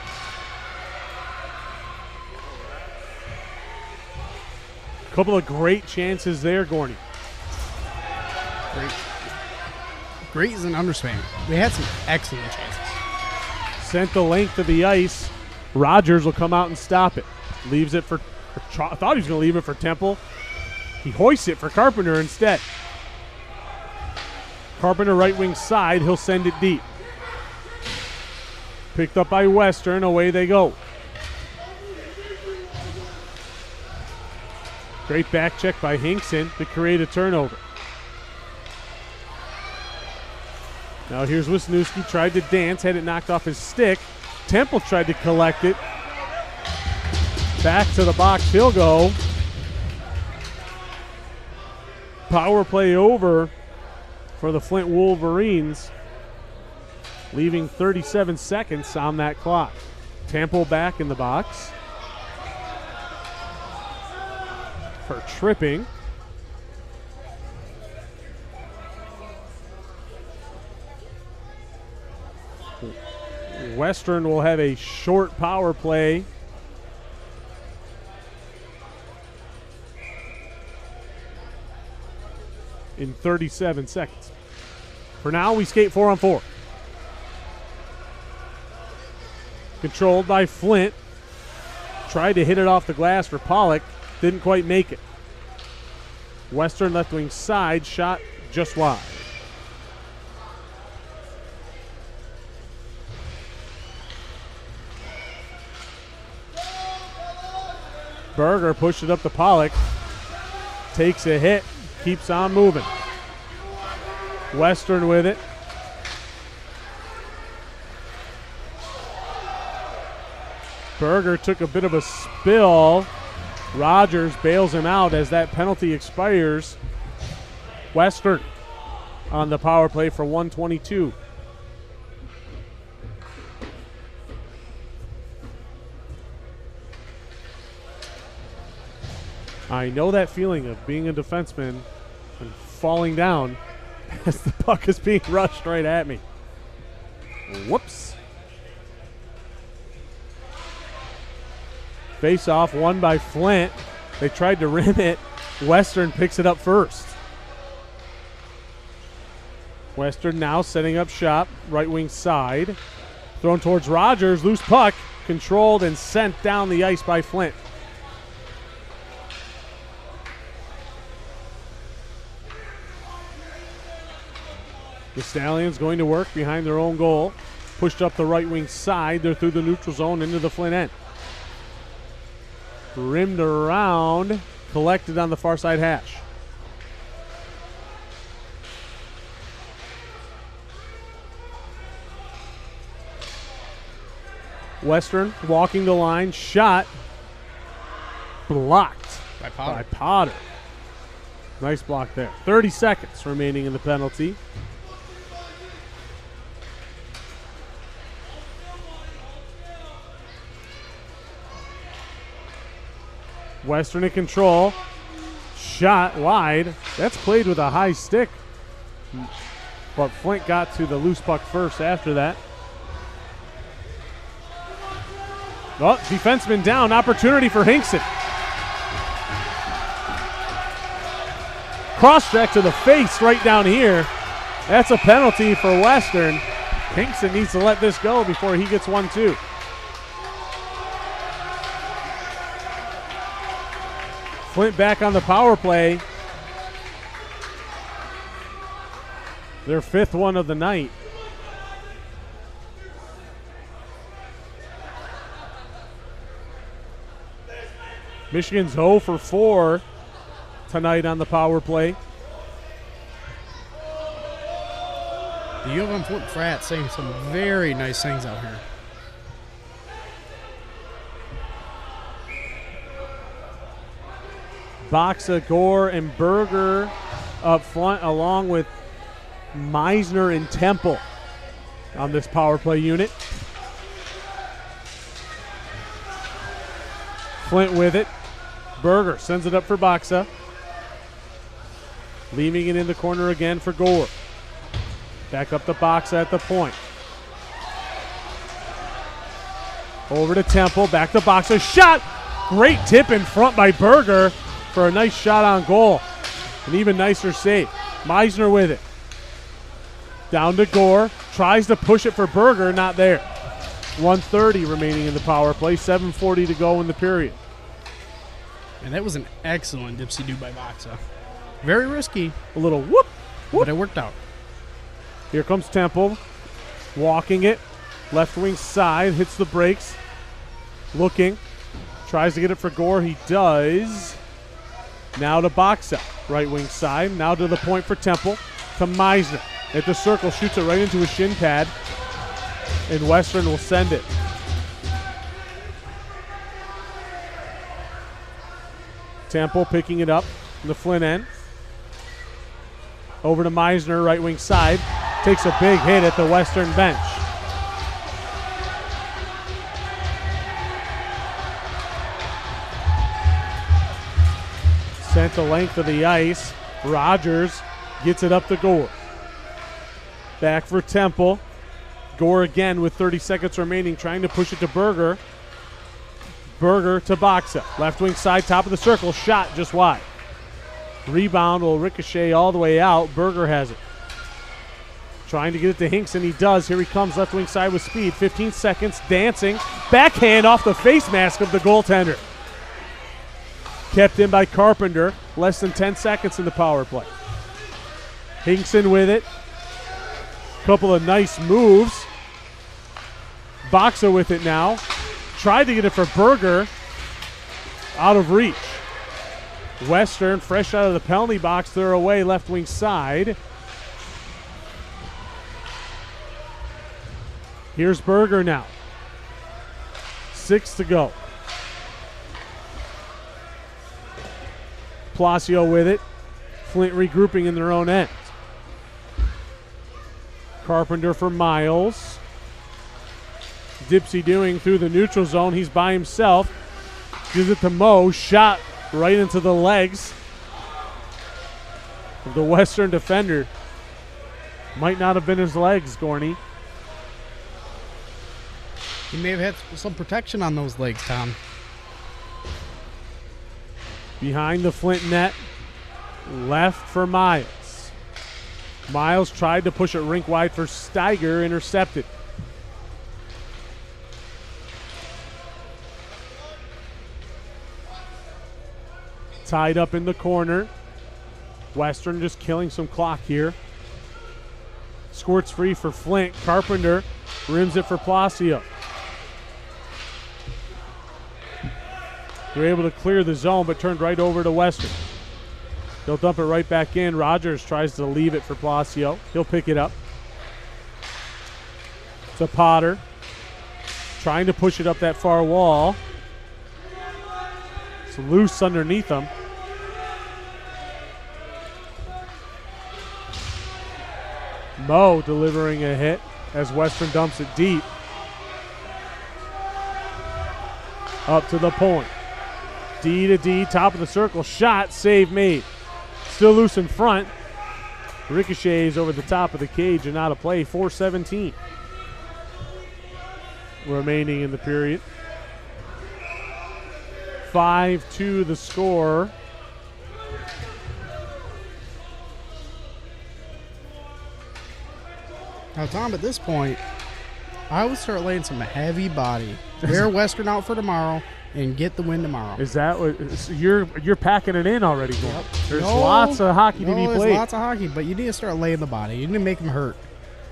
Couple of great chances there, Gorney. Great is an understatement. We had some excellent chances. Sent the length of the ice. Rogers will come out and stop it. Leaves it for I thought he was going to leave it for Temple. He hoists it for Carpenter instead. Carpenter right wing side. He'll send it deep. Picked up by Western. Away they go. Great back check by Hinkson to create a turnover. Now here's Wisniewski. Tried to dance. Had it knocked off his stick. Temple tried to collect it. Back to the box. He'll go. Power play over for the Flint Wolverines. Leaving 37 seconds on that clock. Temple back in the box. For tripping. Western will have a short power play. In 37 seconds. For now, we skate 4-on-4. Controlled by Flint. Tried to hit it off the glass for Pollock. Didn't quite make it. Western left wing side. Shot just wide. Berger pushed it up to Pollock. Takes a hit. Keeps on moving. Western with it. Berger took a bit of a spill. Rogers bails him out as that penalty expires. Western on the power play for 1:22. I know that feeling of being a defenseman and falling down as the puck is being rushed right at me. Whoops. Face off won by Flint. They tried to rim it. Western picks it up first. Western now setting up shop. Right wing side. Thrown towards Rogers. Loose puck. Controlled and sent down the ice by Flint. The Stallions going to work behind their own goal. Pushed up the right wing side. They're through the neutral zone into the Flint end. Rimmed around. Collected on the far side hash. Western walking the line. Shot. Blocked by Potter. Nice block there. 30 seconds remaining in the penalty. Western in control. Shot wide. That's played with a high stick. But Flint got to the loose puck first after that. Oh, defenseman down. Opportunity for Hinkson. Cross check to the face right down here. That's a penalty for Western. Hinkson needs to let this go before he gets 1-2. Flint back on the power play. Their 5th one of the night. Michigan's 0 for 4 tonight on the power play. The UM-Flint Frat saying some very nice things out here. Boxa, Gore, and Berger up front, along with Meisner and Temple on this power play unit. Flint with it. Berger sends it up for Boxa. Leaving it in the corner again for Gore. Back up to Boxa at the point. Over to Temple, back to Boxa. Shot! Great tip in front by Berger for a nice shot on goal. An even nicer save. Meisner with it. Down to Gore. Tries to push it for Berger, not there. 1:30 remaining in the power play. 7:40 to go in the period. And that was an excellent dipsy-do by Boxa. Very risky, A little whoop, whoop. but it worked out. Here comes Temple. Walking it. Left wing side. Hits the brakes. Looking. Tries to get it for Gore. He does. Now to Boxa. Right wing side. Now to the point for Temple. To Meisner. At the circle. Shoots it right into a shin pad. And Western will send it. Temple picking it up in the Flint end. Over to Meisner, right wing side. Takes a big hit at the Western bench. Sent the length of the ice. Rogers gets it up to Gore. Back for Temple. Gore again with 30 seconds remaining, trying to push it to Berger. Berger to Boxa. Left wing side, top of the circle. Shot just wide. Rebound will ricochet all the way out. Berger has it. Trying to get it to Hinks, and he does. Here he comes, left wing side with speed. 15 seconds, dancing. Backhand off the face mask of the goaltender. Kept in by Carpenter. Less than 10 seconds in the power play. Hinkson with it. Couple of nice moves. Boxa with it now. Tried to get it for Berger. Out of reach. Western, fresh out of the penalty box, they're away left wing side. Here's Berger now. 6 to go. Palacio with it. Flint regrouping in their own end. Carpenter for Miles. Dipsy doing through the neutral zone. He's by himself. Gives it to Mo. Shot right into the legs of the Western defender. Might not have been his legs, Gorney. He may have had some protection on those legs, Tom. Behind the Flint net. Left for Miles. Miles tried to push it rink wide for Steiger. Intercepted. Tied up in the corner. Western just killing some clock here. Squirts free for Flint. Carpenter rims it for Palacio. They're able to clear the zone, but turned right over to Western. They'll dump it right back in. Rogers tries to leave it for Palacio. He'll pick it up. To Potter. Trying to push it up that far wall. It's loose underneath him. Mo delivering a hit as Western dumps it deep. Up to the point. D to D, top of the circle. Shot, save made. Still loose in front. Ricochets over the top of the cage and out of play. 4:17 remaining in the period. 5-2 the score. Now, Tom, at this point, I would start laying some heavy body. Wear Western out for tomorrow and get the win tomorrow. Is that what you're packing it in already? Yep. There's lots of hockey to be there's played. lots of hockey, but you need to start laying the body. You need to make them hurt.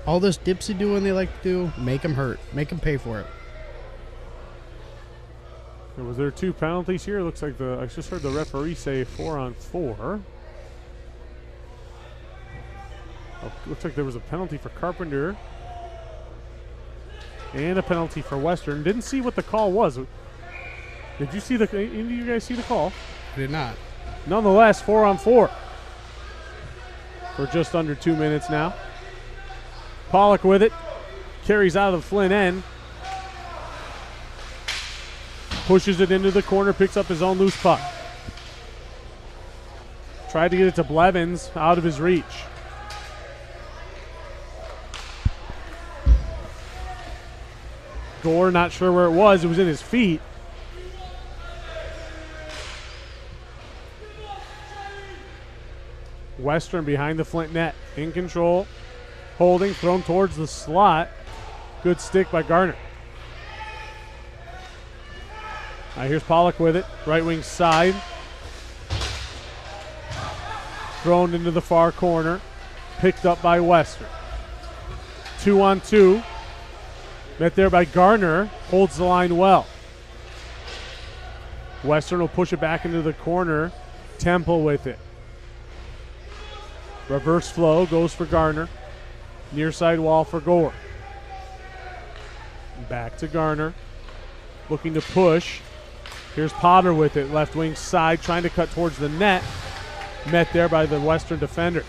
All this dipsy doing they like to do, make them hurt. Make them pay for it. Was there 2 penalties here? Looks like I just heard the referee say 4-on-4. Oh, looks like there was a penalty for Carpenter and a penalty for Western. Didn't see what the call was. Did you see the? Did you guys see the call? I did not. Nonetheless, 4-on-4 for just under 2 minutes now. Pollock with it, carries out of the Flint end, pushes it into the corner, picks up his own loose puck. Tried to get it to Blevins, out of his reach. Gore not sure where it was in his feet. Western behind the Flint net, in control, holding, thrown towards the slot. Good stick by Garner. Here's Pollock with it, right wing side. Thrown into the far corner, picked up by Western. 2-on-2, met there by Garner, holds the line well. Western will push it back into the corner, Temple with it. Reverse flow goes for Garner. Near side wall for Gore. Back to Garner. Looking to push. Here's Potter with it. Left wing side trying to cut towards the net. Met there by the Western defender.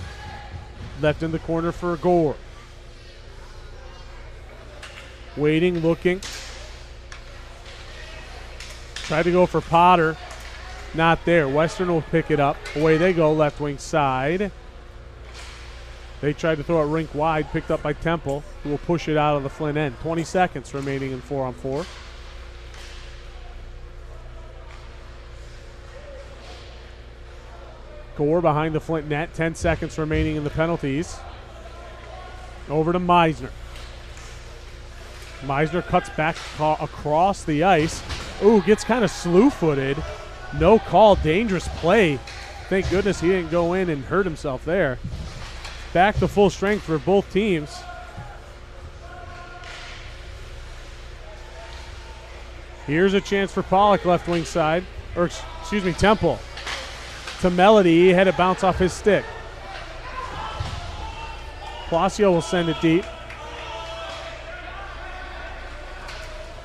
Left in the corner for Gore. Waiting, looking. Tried to go for Potter. Not there. Western will pick it up. Away they go, left wing side. They tried to throw it rink wide, picked up by Temple, who will push it out of the Flint end. 20 seconds remaining in 4-on-4. Gore behind the Flint net, 10 seconds remaining in the penalties. Over to Meisner. Meisner cuts back across the ice. Ooh, gets kind of slew-footed. No call, dangerous play. Thank goodness he didn't go in and hurt himself there. Back to full strength for both teams. Here's a chance for Pollock, left wing side. Or, excuse me, Temple. To Melody, he had it bounce off his stick. Palacio will send it deep.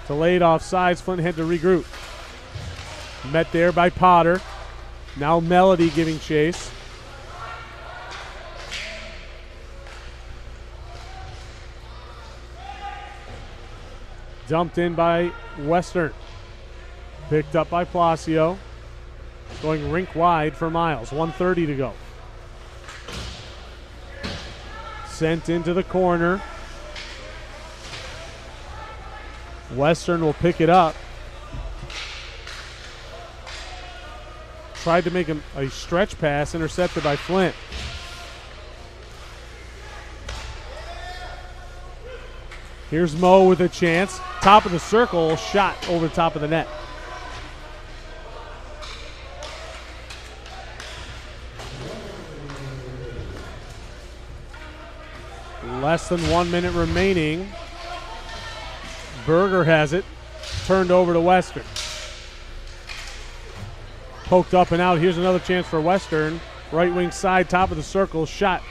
Delayed offsides, Flint had to regroup. Met there by Potter. Now Melody giving chase. Dumped in by Western. Picked up by Palacio. Going rink wide for Miles. 1:30 to go. Sent into the corner. Western will pick it up. Tried to make a stretch pass, intercepted by Flint. Here's Mo with a chance. Top of the circle, shot over the top of the net. Less than 1 minute remaining. Berger has it. Turned over to Western. Poked up and out. Here's another chance for Western. Right wing side, top of the circle, shot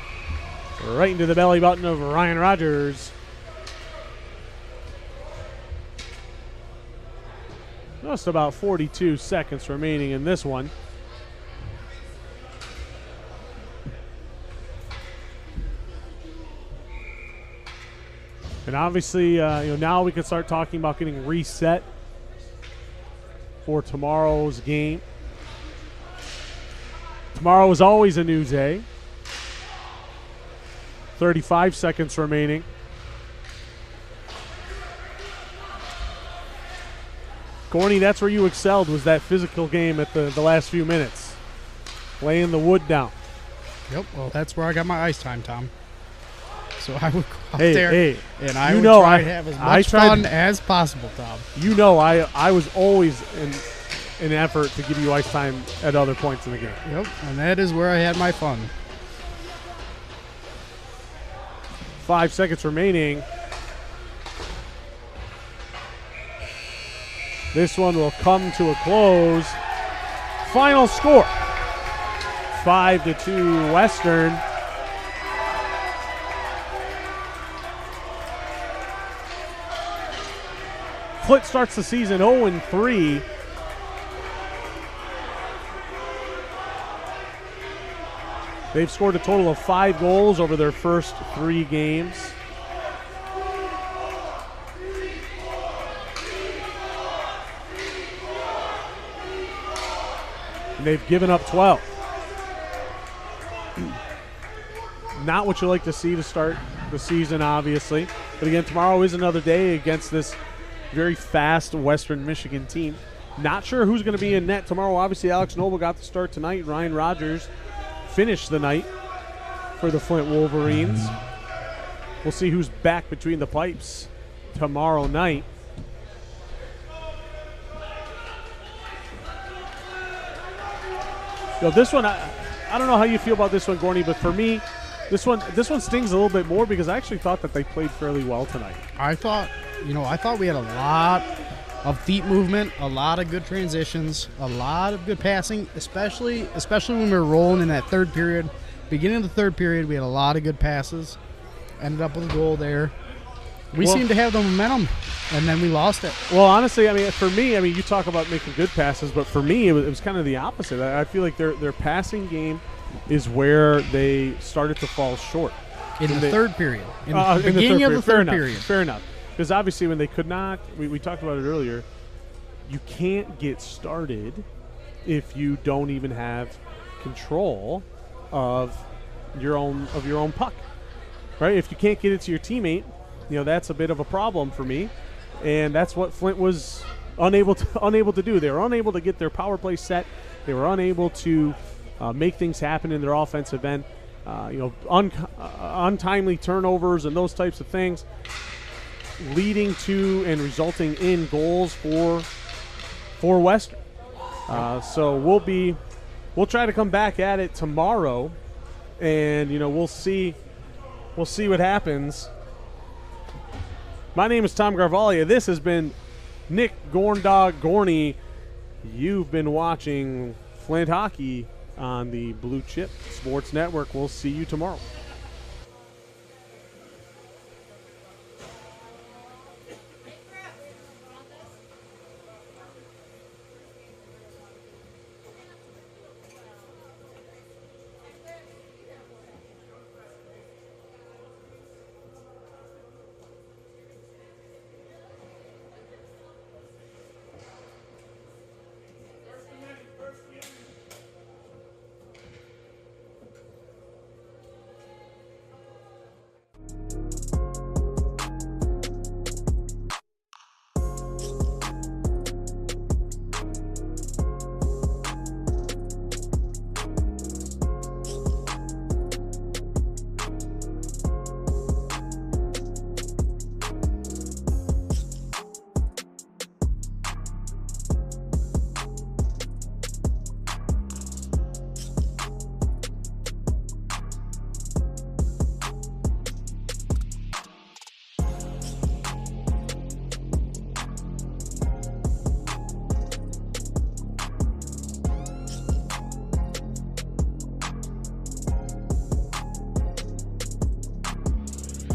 right into the belly button of Ryan Rogers. Just about 42 seconds remaining in this one. And obviously, now we can start talking about getting reset for tomorrow's game. Tomorrow is always a new day. 35 seconds remaining. Gorney, that's where you excelled, was that physical game at the last few minutes. Laying the wood down. Yep, well, that's where I got my ice time, Tom. So I would go out there and I would try to have as much fun as possible, Tom. You know, I was always an effort to give you ice time at other points in the game. Yep, and that is where I had my fun. 5 seconds remaining. This one will come to a close. Final score, 5-2 Western. Flint starts the season 0-3. They've scored a total of 5 goals over their first 3 games. And they've given up 12. Not what you like to see to start the season, obviously. But again, tomorrow is another day against this very fast Western Michigan team. Not sure who's going to be in net tomorrow. Obviously, Alex Noble got the start tonight. Ryan Rogers finished the night for the Flint Wolverines. We'll see who's back between the pipes tomorrow night. This one, I don't know how you feel about this one, Gorney, but for me, this one stings a little bit more because I actually thought that they played fairly well tonight. I thought we had a lot of feet movement, a lot of good transitions, a lot of good passing, especially when we were rolling in that third period. Beginning of the third period, we had a lot of good passes. Ended up with a goal there. We seemed to have the momentum, and then we lost it. Well, honestly, for me, you talk about making good passes, but for me, it was kind of the opposite. I feel like their passing game is where they started to fall short. In the third period. In the beginning of the third period. Fair enough. Because obviously when they could not, we talked about it earlier, you can't get started if you don't even have control of your own puck, right? If you can't get it to your teammate, that's a bit of a problem for me, and that's what Flint was unable to do. They were unable to get their power play set. They were unable to make things happen in their offensive end. Untimely turnovers and those types of things, leading to and resulting in goals for Western. So we'll try to come back at it tomorrow, and we'll see what happens. My name is Tom Garvalia. This has been Nick Gorndog Gorney. You've been watching Flint Hockey on the Blue Chip Sports Network. We'll see you tomorrow.